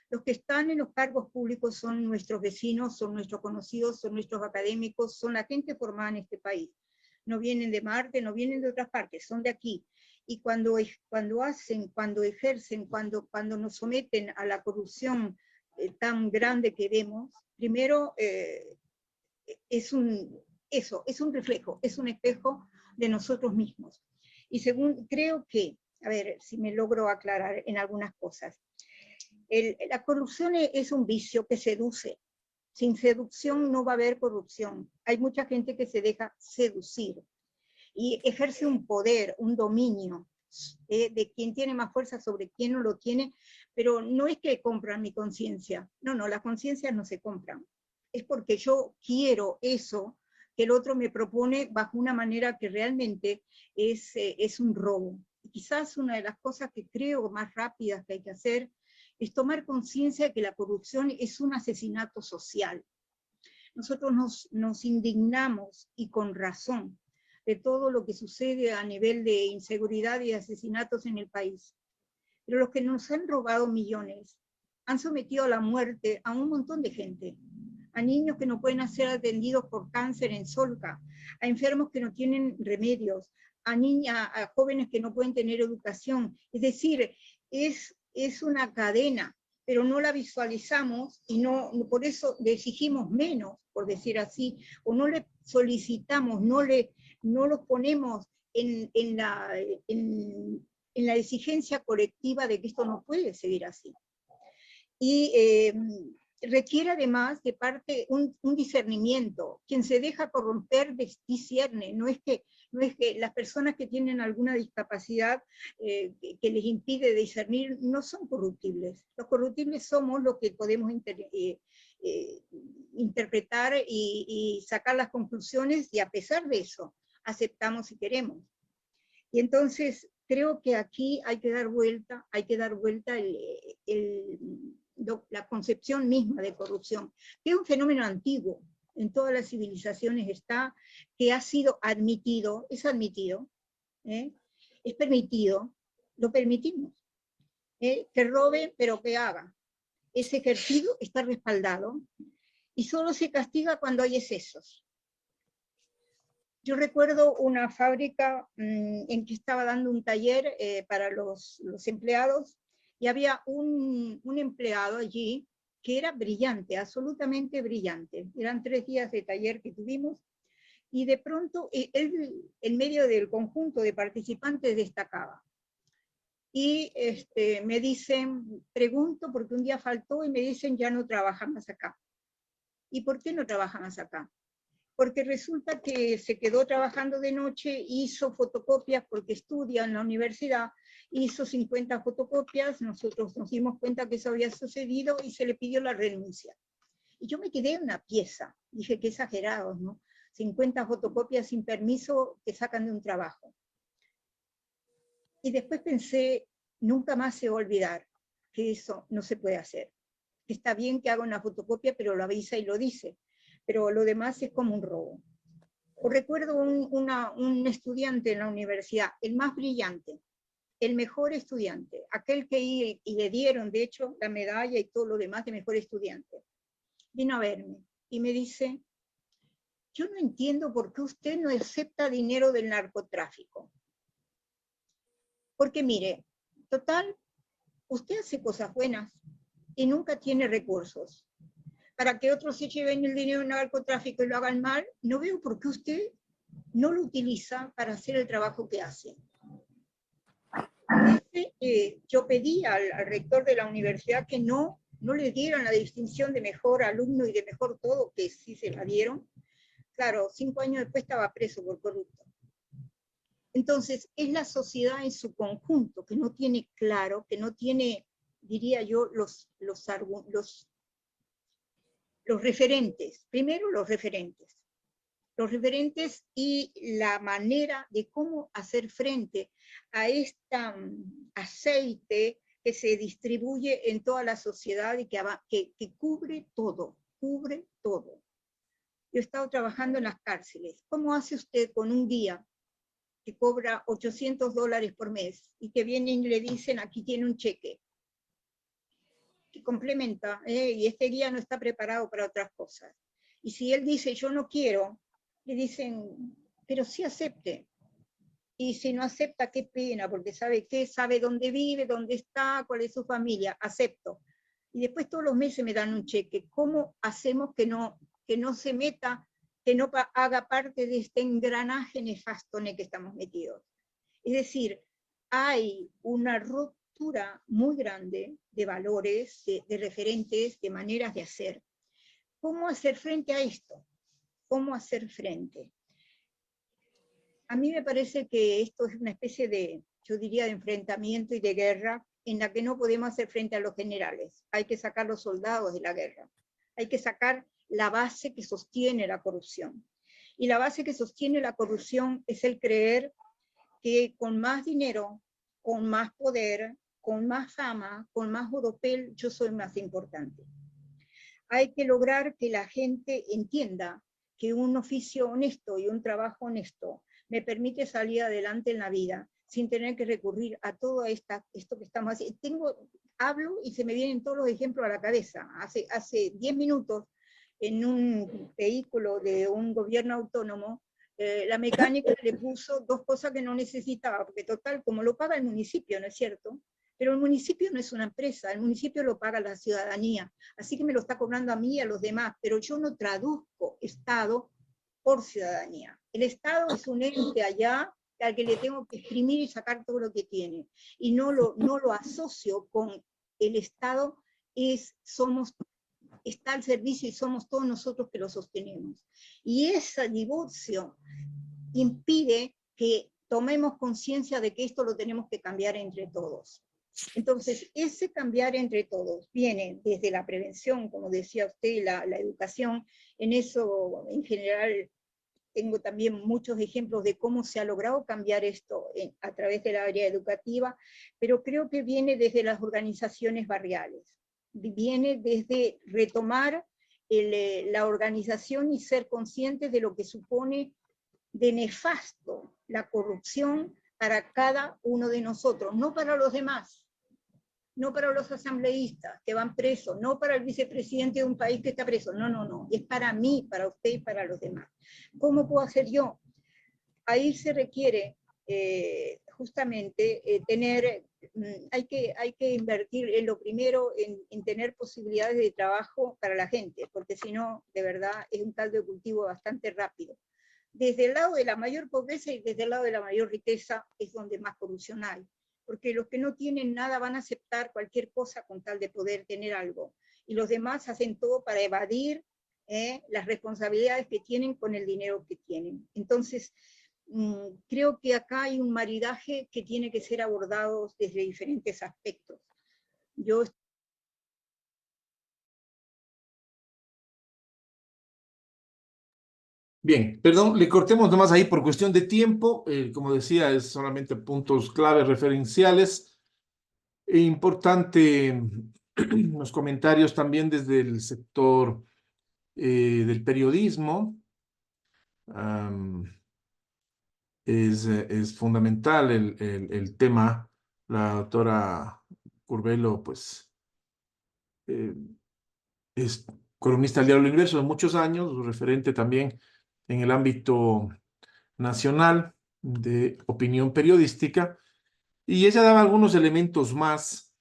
Los que están en los cargos públicos son nuestros vecinos, son nuestros conocidos, son nuestros académicos, son la gente formada en este país. No vienen de Marte, no vienen de otras partes, son de aquí. Y cuando hacen, cuando ejercen, cuando nos someten a la corrupción tan grande que vemos, primero es un reflejo, es un espejo de nosotros mismos. Y segundo, creo que, a ver si me logro aclarar en algunas cosas, la corrupción es un vicio que seduce. Sin seducción no va a haber corrupción. Hay mucha gente que se deja seducir y ejerce un poder, un dominio de quien tiene más fuerza sobre quien no lo tiene, pero no es que compran mi conciencia. No, las conciencias no se compran. Es porque yo quiero eso que el otro me propone bajo una manera que realmente es un robo. Y quizás una de las cosas que creo más rápidas que hay que hacer es tomar conciencia de que la corrupción es un asesinato social. Nosotros nos indignamos, y con razón, de todo lo que sucede a nivel de inseguridad y asesinatos en el país. Pero los que nos han robado millones han sometido a la muerte a un montón de gente, a niños que no pueden ser atendidos por cáncer en Solca, a enfermos que no tienen remedios, a jóvenes que no pueden tener educación. Es decir, es una cadena, pero no la visualizamos y por eso le exigimos menos, por decir así, o no le solicitamos, no los ponemos en la exigencia colectiva de que esto no puede seguir así. Y requiere además de parte un discernimiento. Quien se deja corromper discierne, no es que las personas que tienen alguna discapacidad que les impide discernir no son corruptibles. Los corruptibles somos los que podemos interpretar y sacar las conclusiones, y a pesar de eso aceptamos y queremos. Y entonces creo que aquí hay que dar vuelta la concepción misma de corrupción, que es un fenómeno antiguo, en todas las civilizaciones está, que ha sido admitido, es admitido, es permitido, lo permitimos, que robe pero que haga, es ejercido, está respaldado, y solo se castiga cuando hay excesos. Yo recuerdo una fábrica en que estaba dando un taller para los empleados, y había un empleado allí que era brillante, absolutamente brillante. Eran 3 días de taller que tuvimos, y de pronto él, en medio del conjunto de participantes, destacaba. Y me dicen, pregunto, porque un día faltó, y me dicen, ya no trabaja más acá. ¿Y por qué no trabaja más acá? porque resulta que se quedó trabajando de noche, hizo fotocopias porque estudia en la universidad, hizo 50 fotocopias, nosotros nos dimos cuenta que eso había sucedido y se le pidió la renuncia. Y yo me quedé en una pieza, dije, qué exagerados, ¿no? 50 fotocopias sin permiso que sacan de un trabajo. Y después pensé, nunca más se va a olvidar que eso no se puede hacer. Está bien que haga una fotocopia, pero lo avisa y lo dice. Pero lo demás es como un robo. O recuerdo un estudiante en la universidad, el más brillante, el mejor estudiante, aquel que y le dieron, de hecho, la medalla y todo lo demás de mejor estudiante. Vino a verme y me dice, yo no entiendo por qué usted no acepta dinero del narcotráfico. Porque mire, total, usted hace cosas buenas y nunca tiene recursos. Para que otros se lleven el dinero del narcotráfico y lo hagan mal, no veo por qué usted no lo utiliza para hacer el trabajo que hace. Yo pedí al rector de la universidad que no le dieran la distinción de mejor alumno y de mejor todo, que sí se la dieron. Claro, 5 años después estaba preso por corrupto. Entonces, es la sociedad en su conjunto que no tiene claro, que no tiene, diría yo, los referentes. Primero, los referentes y la manera de cómo hacer frente a este aceite que se distribuye en toda la sociedad y que cubre todo. Yo he estado trabajando en las cárceles. ¿Cómo hace usted con un guía que cobra $800 por mes y que vienen y le dicen, aquí tiene un cheque? Que complementa, y este guía no está preparado para otras cosas. Y si él dice, yo no quiero, le dicen, pero sí acepte. Y si no acepta, qué pena, porque sabe qué, sabe dónde vive, dónde está, cuál es su familia, acepto. Y después todos los meses me dan un cheque. ¿Cómo hacemos que no se meta, que no haga parte de este engranaje nefasto en el que estamos metidos? Es decir, hay una ruptura muy grande de valores, de referentes, de maneras de hacer. ¿Cómo hacer frente a esto? ¿Cómo hacer frente? A mí me parece que esto es una especie de, yo diría, de enfrentamiento y de guerra en la que no podemos hacer frente a los generales. Hay que sacar los soldados de la guerra. Hay que sacar la base que sostiene la corrupción. Y la base que sostiene la corrupción es el creer que con más dinero, con más poder, con más fama, con más oropel, yo soy más importante. Hay que lograr que la gente entienda que un oficio honesto y un trabajo honesto me permite salir adelante en la vida sin tener que recurrir a todo esto que estamos haciendo. Hablo y se me vienen todos los ejemplos a la cabeza. Hace 10 minutos, en un vehículo de un gobierno autónomo, la mecánica le puso 2 cosas que no necesitaba, porque total, como lo paga el municipio, ¿no es cierto? Pero el municipio no es una empresa, el municipio lo paga la ciudadanía, así que me lo está cobrando a mí y a los demás, pero yo no traduzco Estado por ciudadanía. El Estado es un ente allá al que le tengo que exprimir y sacar todo lo que tiene, y no lo asocio con el Estado, está al servicio y somos todos nosotros que lo sostenemos. Y ese divorcio impide que tomemos conciencia de que esto lo tenemos que cambiar entre todos. Entonces, ese cambiar entre todos viene desde la prevención, como decía usted, la educación. En eso, en general, tengo también muchos ejemplos de cómo se ha logrado cambiar esto a través del área educativa, pero creo que viene desde las organizaciones barriales. Viene desde retomar la organización y ser conscientes de lo que supone de nefasto la corrupción para cada uno de nosotros, no para los demás, no para los asambleístas que van presos, no para el vicepresidente de un país que está preso, no, es para mí, para usted y para los demás. ¿Cómo puedo hacer yo? Ahí se requiere justamente hay que invertir en lo primero, en tener posibilidades de trabajo para la gente, porque si no, de verdad, es un caldo de cultivo bastante rápido. Desde el lado de la mayor pobreza y desde el lado de la mayor riqueza es donde más corrupción hay, porque los que no tienen nada van a aceptar cualquier cosa con tal de poder tener algo, y los demás hacen todo para evadir las responsabilidades que tienen con el dinero que tienen. Entonces, creo que acá hay un maridaje que tiene que ser abordado desde diferentes aspectos. Yo Bien, perdón, le cortemos nomás ahí por cuestión de tiempo. Como decía, es solamente puntos clave referenciales. Importante los comentarios también desde el sector del periodismo. Es fundamental el tema. La doctora Curbelo, pues, es columnista del Diario El Universo de muchos años, referente también en el ámbito nacional de opinión periodística, y ella daba algunos elementos más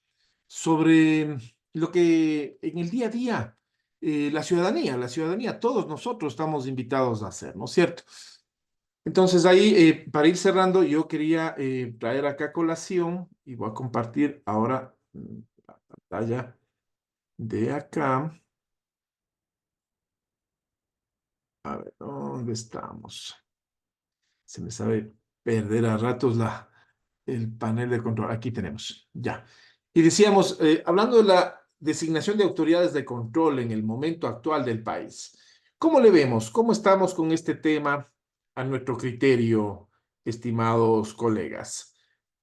sobre lo que en el día a día la ciudadanía, todos nosotros estamos invitados a hacer, ¿no es cierto? Entonces ahí, para ir cerrando, yo quería traer acá a colación, y voy a compartir ahora la pantalla de acá. A ver, ¿dónde estamos? Se me sabe perder a ratos el panel de control. Aquí tenemos, ya. Y decíamos, hablando de la designación de autoridades de control en el momento actual del país, ¿cómo le vemos? ¿Cómo estamos con este tema a nuestro criterio, estimados colegas?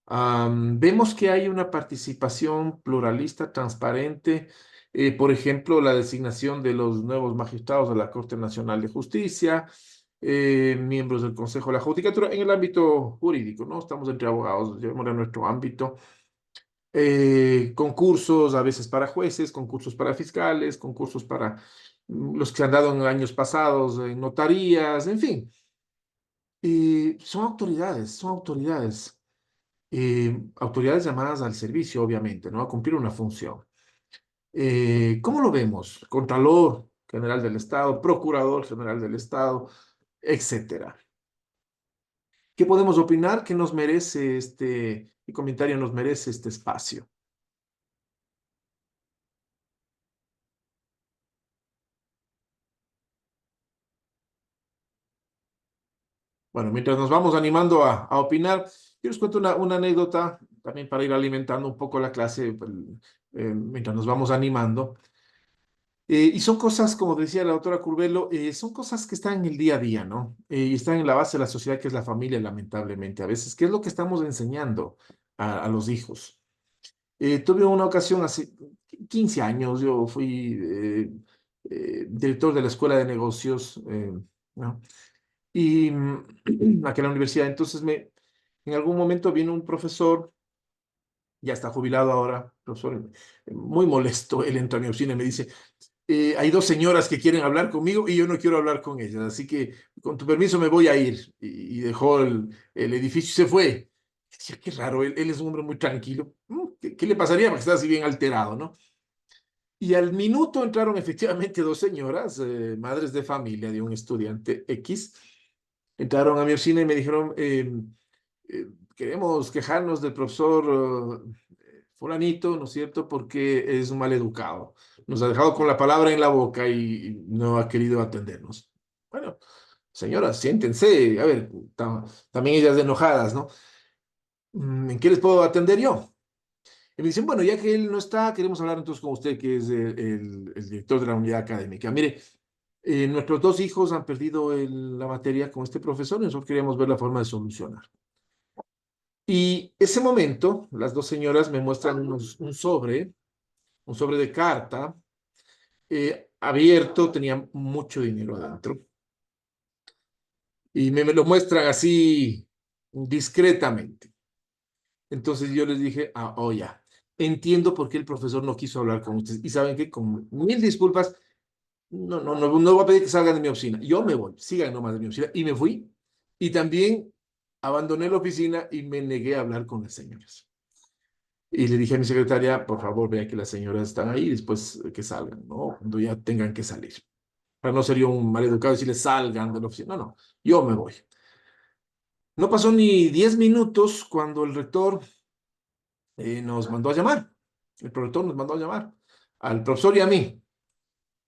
Vemos que hay una participación pluralista, transparente, por ejemplo, la designación de los nuevos magistrados de la Corte Nacional de Justicia, miembros del Consejo de la Judicatura en el ámbito jurídico, ¿no? Estamos entre abogados, llevémosle a nuestro ámbito. Concursos a veces para jueces, concursos para fiscales, concursos para los que se han dado en años pasados, en notarías, en fin. Son autoridades, autoridades llamadas al servicio, obviamente, ¿no? A cumplir una función. ¿Cómo lo vemos? Contralor General del Estado, Procurador General del Estado, etcétera. ¿Qué podemos opinar? ¿Qué nos merece qué comentario nos merece este espacio? Bueno, mientras nos vamos animando a opinar, yo les cuento una anécdota también para ir alimentando un poco la clase mientras nos vamos animando. Y son cosas, como decía la doctora Curbelo, son cosas que están en el día a día, ¿no? Y están en la base de la sociedad, que es la familia, lamentablemente. A veces, ¿qué es lo que estamos enseñando a los hijos? Tuve una ocasión hace 15 años, yo fui director de la Escuela de Negocios, ¿no? Y aquí en la universidad, entonces en algún momento vino un profesor, ya está jubilado ahora, profesor muy molesto, él entra a mi oficina y me dice, hay dos señoras que quieren hablar conmigo y yo no quiero hablar con ellas, así que con tu permiso me voy a ir. Y dejó el edificio y se fue. Decía, qué raro, él es un hombre muy tranquilo. ¿Qué le pasaría? Porque está así bien alterado, ¿no? Y al minuto entraron efectivamente dos señoras, madres de familia de un estudiante X, entraron a mi oficina y me dijeron, queremos quejarnos del profesor fulanito, ¿no es cierto?, porque es un mal educado. Nos ha dejado con la palabra en la boca y no ha querido atendernos. Bueno, señoras, siéntense. A ver, también ellas enojadas, ¿no? ¿En qué les puedo atender yo? Y me dicen, bueno, ya que él no está, queremos hablar entonces con usted, que es el director de la unidad académica. Mire, nuestros dos hijos han perdido la materia con este profesor y nosotros queríamos ver la forma de solucionar. Y ese momento, las dos señoras me muestran un sobre de carta, abierto, tenía mucho dinero adentro. Y me lo muestran así discretamente. Entonces yo les dije, ya, entiendo por qué el profesor no quiso hablar con ustedes. Y saben que con 1000 disculpas, no voy a pedir que salgan de mi oficina. Yo me voy, sigan nomás de mi oficina. Y me fui. Y también abandoné la oficina y me negué a hablar con las señoras. Y le dije a mi secretaria, por favor, vea que las señoras están ahí, después que salgan, ¿no? Cuando ya tengan que salir. Para no ser yo un maleducado decirles salgan de la oficina. No, yo me voy. No pasó ni 10 minutos cuando el rector nos mandó a llamar. El prorector nos mandó a llamar al profesor y a mí.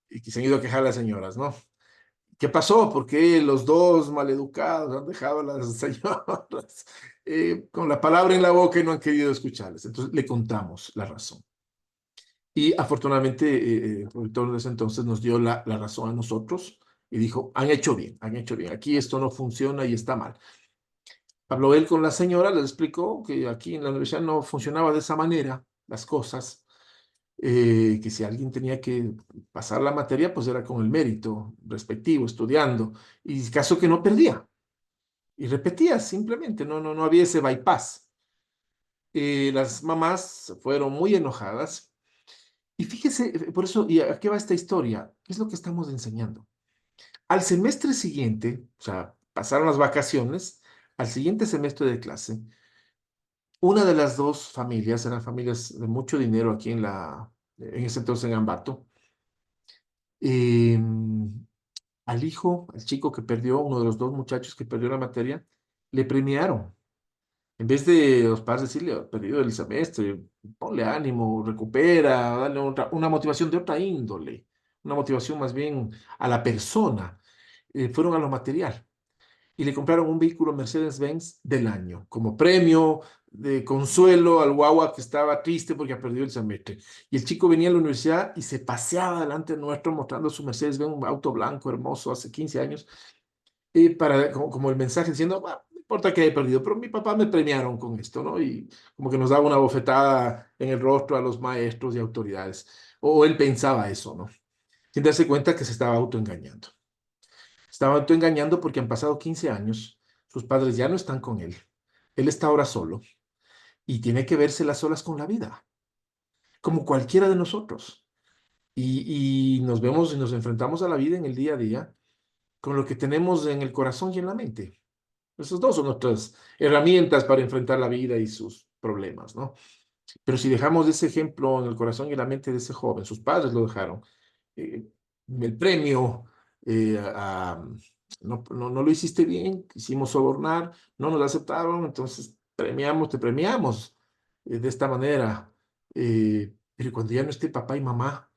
y que se han ido a quejar las señoras, ¿no? ¿Qué pasó? ¿Por qué los dos maleducados han dejado a las señoras con la palabra en la boca y no han querido escucharles? Entonces le contamos la razón. Y afortunadamente el productor de ese entonces nos dio la razón a nosotros y dijo, han hecho bien, aquí esto no funciona y está mal. Habló él con la señora, le explicó que aquí en la universidad no funcionaba de esa manera las cosas, que si alguien tenía que pasar la materia, pues era con el mérito respectivo, estudiando, y caso que no perdía, y repetía simplemente, no había ese bypass. Las mamás fueron muy enojadas, y fíjese, por eso, ¿y a qué va esta historia? ¿Qué es lo que estamos enseñando? Al semestre siguiente, o sea, pasaron las vacaciones, al siguiente semestre de clase, una de las dos familias, eran familias de mucho dinero aquí en ese entonces en Ambato, eh, al hijo, al chico que perdió, uno de los dos muchachos que perdió la materia, le premiaron. En vez de los padres decirle, "Ha perdido el semestre, ponle ánimo, recupera, dale una motivación de otra índole, una motivación más bien a la persona", fueron a lo material y le compraron un vehículo Mercedes-Benz del año, como premio de consuelo al guagua que estaba triste porque ha perdido el semestre. Y el chico venía a la universidad y se paseaba delante nuestro mostrando su Mercedes-Benz, un auto blanco hermoso hace 15 años, como el mensaje diciendo, "Bah, no importa que haya perdido, pero mi papá me premiaron con esto", ¿no? Y como que nos daba una bofetada en el rostro a los maestros y autoridades. O él pensaba eso, ¿no? Sin darse cuenta que se estaba autoengañando. Estaba autoengañando porque han pasado 15 años, sus padres ya no están con él, él está ahora solo y tiene que verse las solas con la vida, como cualquiera de nosotros. Y nos vemos y nos enfrentamos a la vida en el día a día con lo que tenemos en el corazón y en la mente. Esas dos son nuestras herramientas para enfrentar la vida y sus problemas, ¿no? Pero si dejamos ese ejemplo en el corazón y en la mente de ese joven, sus padres lo dejaron, eh, el premio, no lo hiciste bien, quisimos sobornar, no nos aceptaron, entonces te premiamos de esta manera. Pero cuando ya no esté papá y mamá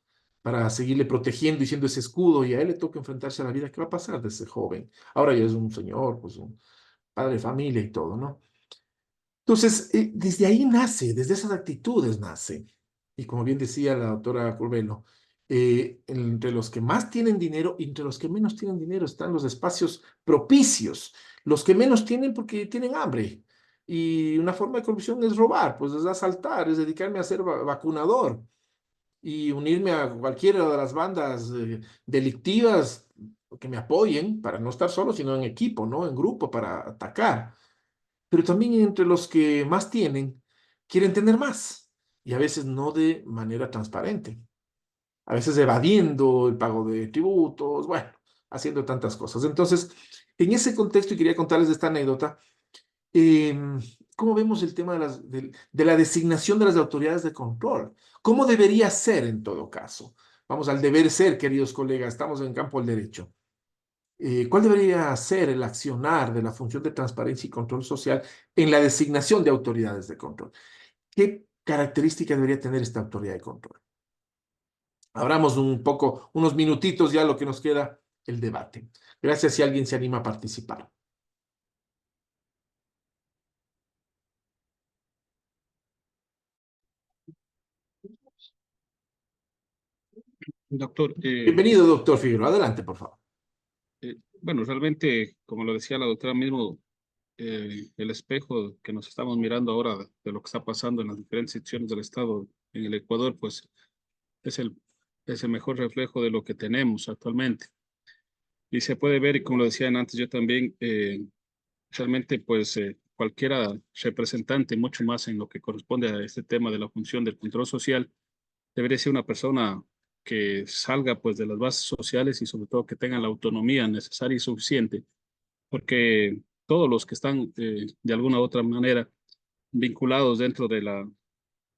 para seguirle protegiendo y siendo ese escudo y a él le toca enfrentarse a la vida, ¿qué va a pasar de ese joven? Ahora ya es un señor, pues un padre de familia y todo, ¿no? Entonces, desde ahí nace, desde esas actitudes nace. Y como bien decía la doctora Curvelo, entre los que más tienen dinero y entre los que menos tienen dinero están los espacios propicios. Los que menos tienen porque tienen hambre. Y una forma de corrupción es robar, pues es asaltar, es dedicarme a ser vacunador y unirme a cualquiera de las bandas delictivas que me apoyen para no estar solo, sino en equipo, ¿no? En grupo para atacar. Pero también entre los que más tienen, quieren tener más, y a veces no de manera transparente, a veces evadiendo el pago de tributos, bueno, haciendo tantas cosas. Entonces, en ese contexto, y quería contarles esta anécdota, ¿cómo vemos el tema de la designación de las autoridades de control? ¿Cómo debería ser en todo caso? Vamos al deber ser, queridos colegas, estamos en el campo del derecho. ¿Cuál debería ser el accionar de la función de transparencia y control social en la designación de autoridades de control? ¿Qué características debería tener esta autoridad de control? Abramos un poco, unos minutitos ya lo que nos queda el debate. Gracias si alguien se anima a participar. Doctor, Bienvenido, doctor Figueroa. Adelante, por favor. bueno, realmente, como lo decía la doctora mismo, el espejo que nos estamos mirando ahora de lo que está pasando en las diferentes secciones del Estado en el Ecuador, pues es es el mejor reflejo de lo que tenemos actualmente. Y se puede ver, y como lo decían antes yo también, realmente pues cualquiera representante, mucho más en lo que corresponde a este tema de la función del control social, debería ser una persona que salga pues de las bases sociales y sobre todo que tenga la autonomía necesaria y suficiente, porque todos los que están de alguna u otra manera vinculados dentro de la,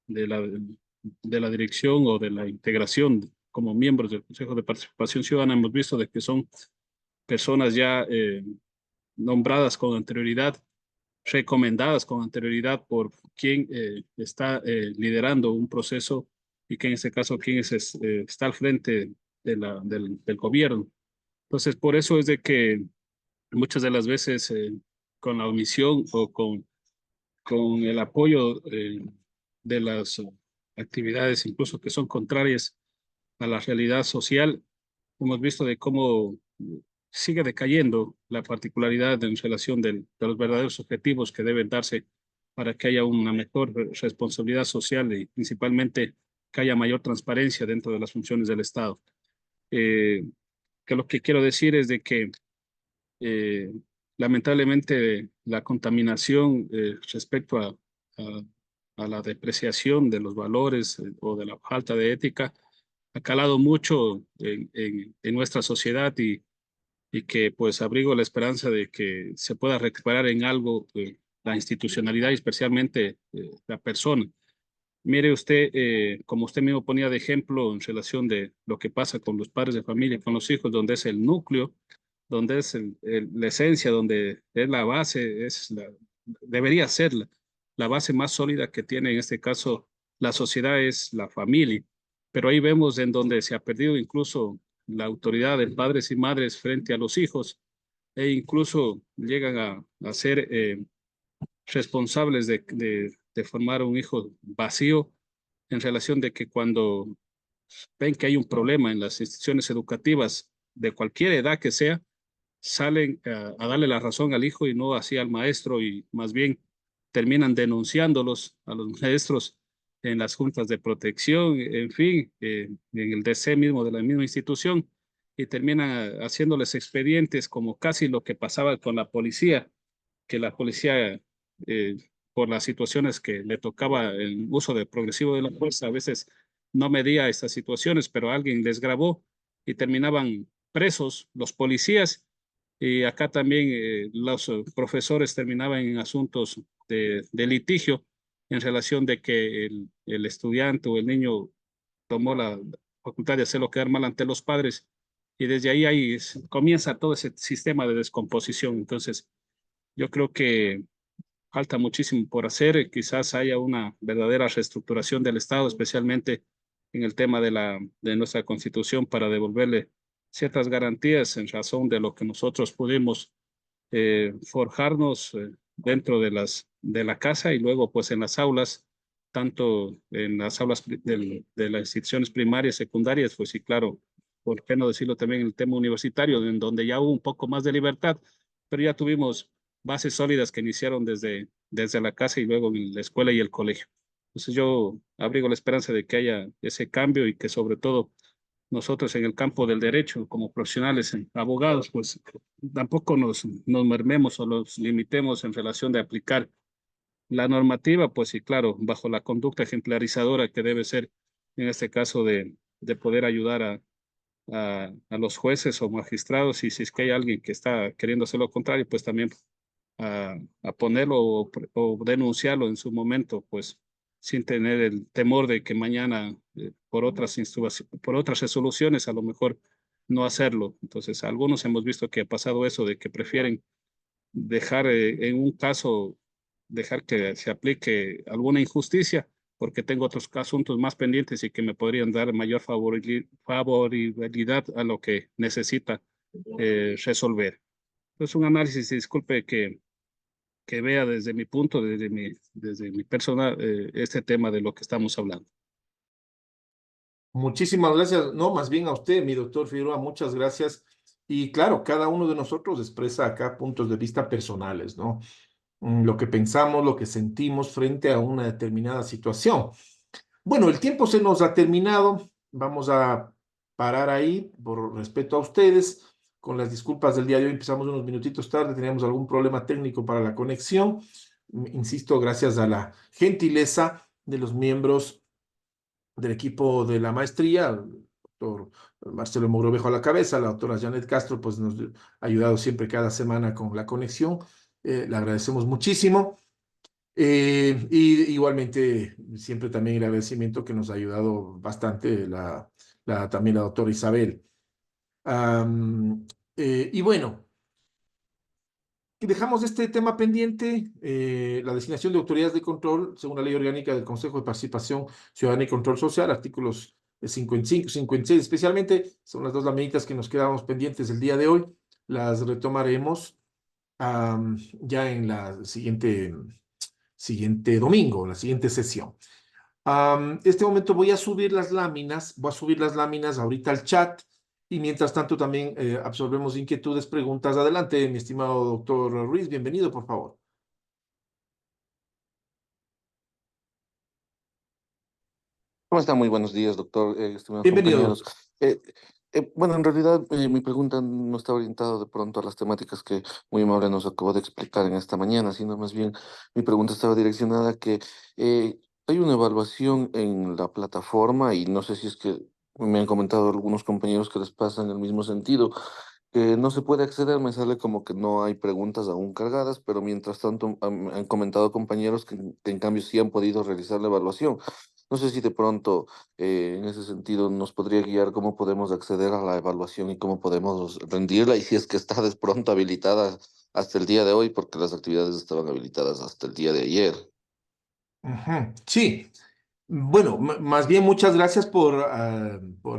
de la dirección o de la integración como miembros del Consejo de Participación Ciudadana, hemos visto de que son personas ya nombradas con anterioridad, recomendadas con anterioridad por quien está liderando un proceso y que en este caso quien está al frente del gobierno. Entonces, por eso es de que muchas de las veces con la omisión o con el apoyo de las actividades incluso que son contrarias a la realidad social, hemos visto de cómo sigue decayendo la particularidad en relación de los verdaderos objetivos que deben darse para que haya una mejor responsabilidad social y principalmente que haya mayor transparencia dentro de las funciones del Estado. Que lo que quiero decir es de que eh, lamentablemente la contaminación respecto a la depreciación de los valores o de la falta de ética ha calado mucho en nuestra sociedad y que pues abrigo la esperanza de que se pueda recuperar en algo la institucionalidad y especialmente la persona. Mire usted, como usted mismo ponía de ejemplo en relación de lo que pasa con los padres de familia, con los hijos, donde es el núcleo, donde es la esencia, donde es la base, debería ser la base más sólida que tiene en este caso la sociedad es la familia. Pero ahí vemos en donde se ha perdido incluso la autoridad de padres y madres frente a los hijos e incluso llegan a ser responsables de formar un hijo vacío en relación de que cuando ven que hay un problema en las instituciones educativas de cualquier edad que sea, salen a darle la razón al hijo y no así al maestro y más bien terminan denunciándolos a los maestros en las juntas de protección, en fin, en el DC mismo de la misma institución y terminan haciéndoles expedientes como casi lo que pasaba con la policía, que la policía por las situaciones que le tocaba el uso de progresivo de la fuerza, a veces no medía estas situaciones, pero alguien les grabó y terminaban presos los policías y acá también los profesores terminaban en asuntos de litigio en relación de que el estudiante o el niño tomó la facultad de hacerlo quedar mal ante los padres y desde ahí comienza todo ese sistema de descomposición. Entonces, yo creo que falta muchísimo por hacer. Quizás haya una verdadera reestructuración del Estado, especialmente en el tema de nuestra Constitución para devolverle ciertas garantías en razón de lo que nosotros pudimos forjarnos dentro de la casa y luego pues en las aulas, tanto en las aulas de las instituciones primarias, secundarias, pues sí, claro, por qué no decirlo también en el tema universitario, en donde ya hubo un poco más de libertad, pero ya tuvimos bases sólidas que iniciaron desde la casa y luego en la escuela y el colegio. Entonces yo abrigo la esperanza de que haya ese cambio y que sobre todo nosotros en el campo del derecho, como profesionales, abogados, pues tampoco nos mermemos o nos limitemos en relación de aplicar la normativa, pues sí, claro, bajo la conducta ejemplarizadora que debe ser, en este caso, de poder ayudar a los jueces o magistrados y si es que hay alguien que está queriendo hacer lo contrario, pues también a ponerlo o denunciarlo en su momento, pues sin tener el temor de que mañana por otras resoluciones a lo mejor no hacerlo. Entonces, algunos hemos visto que ha pasado eso de que prefieren dejar en un caso, dejar que se aplique alguna injusticia porque tengo otros asuntos más pendientes y que me podrían dar mayor favorabilidad a lo que necesita resolver. Es un análisis, disculpe, que vea desde mi punto, desde mi persona, este tema de lo que estamos hablando. Muchísimas gracias. No, más bien a usted, mi doctor Figueroa, muchas gracias. Y claro, cada uno de nosotros expresa acá puntos de vista personales, ¿no? Lo que pensamos, lo que sentimos frente a una determinada situación. Bueno, el tiempo se nos ha terminado. Vamos a parar ahí por respeto a ustedes. Con las disculpas del día de hoy, empezamos unos minutitos tarde, teníamos algún problema técnico para la conexión. Insisto, gracias a la gentileza de los miembros del equipo de la maestría, el doctor Marcelo Mogrovejo a la cabeza, la doctora Janet Castro, pues nos ha ayudado siempre cada semana con la conexión. Le agradecemos muchísimo. Y igualmente, siempre también el agradecimiento que nos ha ayudado bastante también la doctora Isabel. Y bueno, dejamos este tema pendiente, la designación de autoridades de control, según la Ley Orgánica del Consejo de Participación Ciudadana y Control Social, artículos 55, 56 especialmente, son las dos laminitas que nos quedamos pendientes el día de hoy. Las retomaremos ya en la siguiente domingo, la siguiente sesión. Este momento voy a subir las láminas ahorita al chat y mientras tanto también absorbemos inquietudes, preguntas. Adelante, mi estimado doctor Ruiz, bienvenido, por favor. ¿Cómo está? Muy buenos días, doctor, estimados Bienvenido, compañeros. doctor. Bueno, en realidad mi pregunta no está orientada de pronto a las temáticas que muy amable nos acabó de explicar en esta mañana, sino más bien mi pregunta estaba direccionada a que hay una evaluación en la plataforma y no sé si es que me han comentado algunos compañeros que les pasa en el mismo sentido, que no se puede acceder, me sale como que no hay preguntas aún cargadas, pero mientras tanto han comentado compañeros que en cambio sí han podido realizar la evaluación. No sé si de pronto en ese sentido nos podría guiar cómo podemos acceder a la evaluación y cómo podemos rendirla y si es que está de pronto habilitada hasta el día de hoy, porque las actividades estaban habilitadas hasta el día de ayer. Ujú, sí. Bueno, más bien muchas gracias por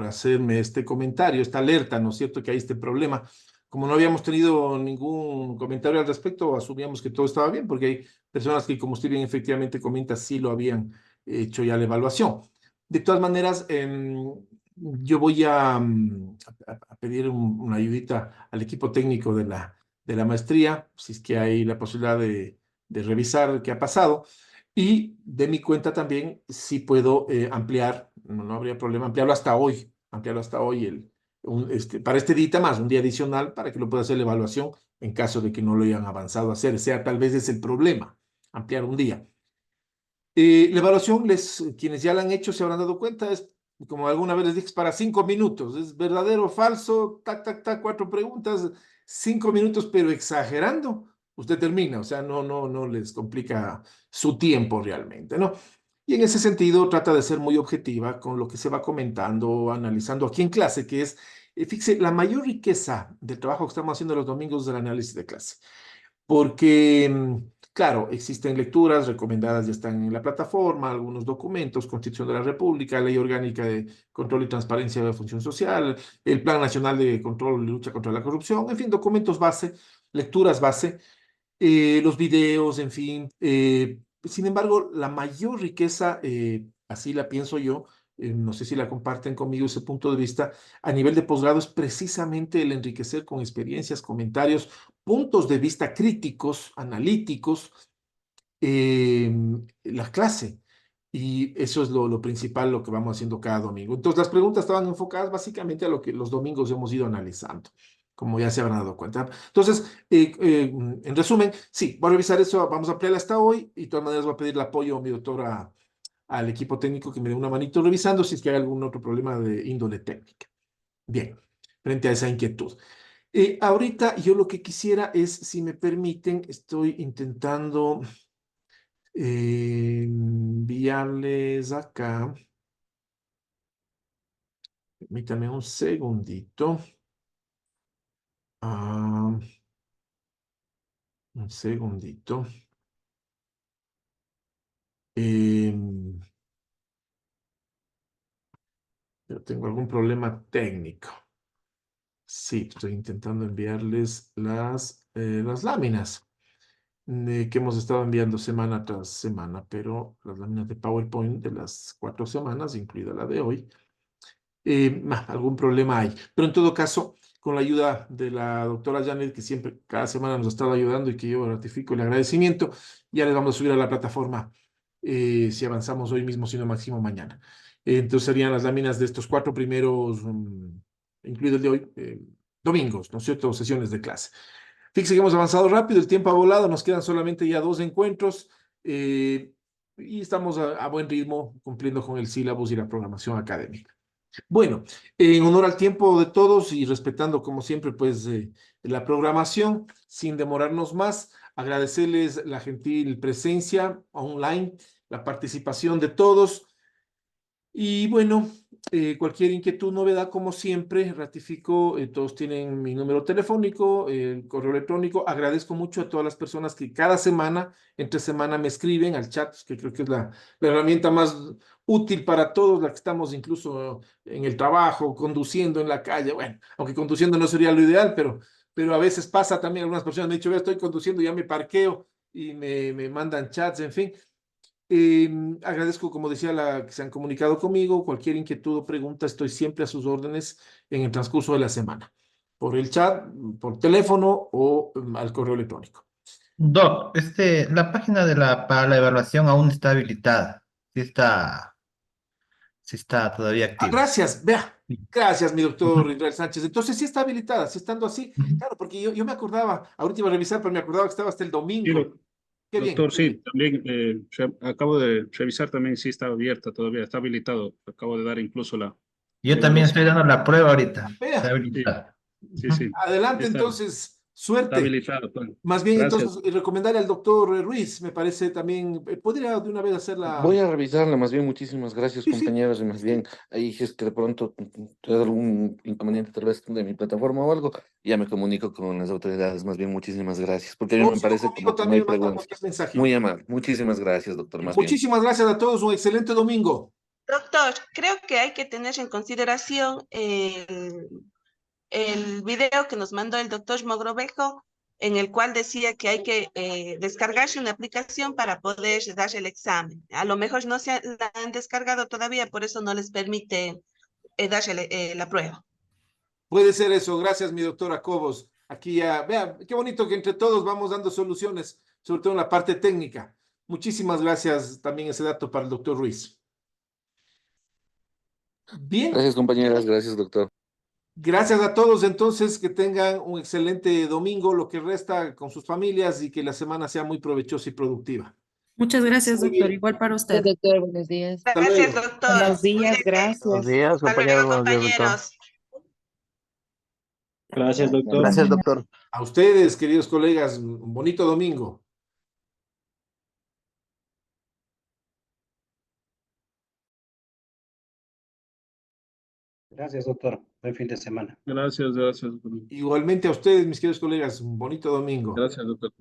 hacerme este comentario, esta alerta, ¿no es cierto? Que hay este problema. Como no habíamos tenido ningún comentario al respecto, asumíamos que todo estaba bien, porque hay personas que, como usted bien efectivamente comenta, sí lo habían hecho ya la evaluación. De todas maneras, yo voy a pedir una ayudita al equipo técnico de la maestría, si es que hay la posibilidad de revisar qué ha pasado. Y de mi cuenta también, si puedo ampliar, no habría problema, ampliarlo hasta hoy para este día más, un día adicional, para que lo pueda hacer la evaluación en caso de que no lo hayan avanzado a hacer. O sea, tal vez es el problema, ampliar un día. La evaluación, quienes ya la han hecho se habrán dado cuenta, es como alguna vez les dije, es para 5 minutos, es verdadero o falso, tac, tac, tac, 4 preguntas, 5 minutos, pero exagerando, usted termina, o sea, no les complica su tiempo realmente, ¿no? Y en ese sentido trata de ser muy objetiva con lo que se va comentando, analizando aquí en clase, que es, fíjese, la mayor riqueza del trabajo que estamos haciendo los domingos es el análisis de clase. Porque, claro, existen lecturas recomendadas, ya están en la plataforma, algunos documentos, Constitución de la República, Ley Orgánica de Control y Transparencia de la Función Social, el Plan Nacional de Control y Lucha contra la Corrupción, en fin, documentos base, lecturas base, los videos, en fin. Sin embargo, la mayor riqueza, así la pienso yo, no sé si la comparten conmigo ese punto de vista, a nivel de posgrado es precisamente el enriquecer con experiencias, comentarios, puntos de vista críticos, analíticos, la clase. Y eso es lo principal, lo que vamos haciendo cada domingo. Entonces, las preguntas estaban enfocadas básicamente a lo que los domingos hemos ido analizando, como ya se habrán dado cuenta. Entonces, en resumen, sí, voy a revisar eso, vamos a ampliar hasta hoy y de todas maneras voy a pedir el apoyo a mi doctora, al equipo técnico que me dé una manito revisando si es que hay algún otro problema de índole técnica. Bien, frente a esa inquietud. Ahorita yo lo que quisiera es, si me permiten, estoy intentando enviarles acá. Permítanme un segundito. Un segundito. Yo tengo algún problema técnico. Sí, estoy intentando enviarles las láminas que hemos estado enviando semana tras semana, pero las láminas de PowerPoint de las 4 semanas, incluida la de hoy, algún problema hay. Pero en todo caso, con la ayuda de la doctora Janet, que siempre, cada semana nos ha estado ayudando y que yo ratifico el agradecimiento, ya les vamos a subir a la plataforma si avanzamos hoy mismo, sino máximo mañana. Entonces serían las láminas de estos 4 primeros, incluido el de hoy, domingos, ¿no es cierto? Sesiones de clase. Fíjense que hemos avanzado rápido, el tiempo ha volado, nos quedan solamente ya 2 encuentros y estamos a buen ritmo cumpliendo con el sílabus y la programación académica. Bueno, en honor al tiempo de todos y respetando como siempre pues la programación, sin demorarnos más, agradecerles la gentil presencia online, la participación de todos y bueno, cualquier inquietud, novedad, como siempre, ratifico, todos tienen mi número telefónico, el correo electrónico. Agradezco mucho a todas las personas que cada semana, entre semana, me escriben al chat, que creo que es la herramienta más útil para todos, la que estamos incluso en el trabajo, conduciendo en la calle. Bueno, aunque conduciendo no sería lo ideal, pero a veces pasa también. Algunas personas me han dicho, "Vea, estoy conduciendo, ya me parqueo", y me mandan chats, en fin. Agradezco, como decía, que se han comunicado conmigo. Cualquier inquietud o pregunta, estoy siempre a sus órdenes en el transcurso de la semana, por el chat, por teléfono o al correo electrónico. Doc, la página para la evaluación aún está habilitada. Sí está todavía activa. Gracias, vea. Gracias, mi doctor Israel Sánchez. Entonces sí está habilitada, sí estando así. Claro, porque yo me acordaba, ahorita iba a revisar, pero me acordaba que estaba hasta el domingo. Qué bien. Doctor, sí, también acabo de revisar también si está abierta todavía, está habilitado. Acabo de dar incluso la Yo también estoy dando la prueba ahorita. Vea. Está habilitada. Sí. Adelante, entonces, suerte. Está habilitado. Más bien, Gracias. entonces, recomendarle al doctor Ruiz, me parece también, podría de una vez hacer la... Voy a revisarla, más bien, muchísimas gracias, compañeros, y más bien, ahí si es que de pronto hay algún inconveniente tal vez de mi plataforma o algo, ya me comunico con las autoridades, más bien, muchísimas gracias, porque a mí me parece como que no hay también me manda preguntas. cualquier mensaje. Muy amable, muchísimas gracias, doctor, más bien. Muchísimas gracias a todos, un excelente domingo. Doctor, creo que hay que tener en consideración el video que nos mandó el doctor Mogrovejo, en el cual decía que hay que descargarse una aplicación para poder dar el examen. A lo mejor no la han descargado todavía, por eso no les permite darse la prueba. Puede ser eso, gracias mi doctora Cobos. Aquí ya, vea, qué bonito que entre todos vamos dando soluciones, sobre todo en la parte técnica. Muchísimas gracias también ese dato para el doctor Ruiz. Bien. Gracias, compañeras, gracias, doctor. Gracias a todos, entonces, que tengan un excelente domingo, lo que resta con sus familias, y que la semana sea muy provechosa y productiva. Muchas gracias, doctor. Igual para usted. Doctor, buenos días. Gracias, doctor. Buenos días, gracias. Buenos días, compañeros. Buenos días, doctor. Gracias, doctor. Gracias, doctor. A ustedes, queridos colegas, un bonito domingo. Gracias, doctor. Buen fin de semana. Gracias. Igualmente a ustedes, mis queridos colegas, un bonito domingo. Gracias, doctor.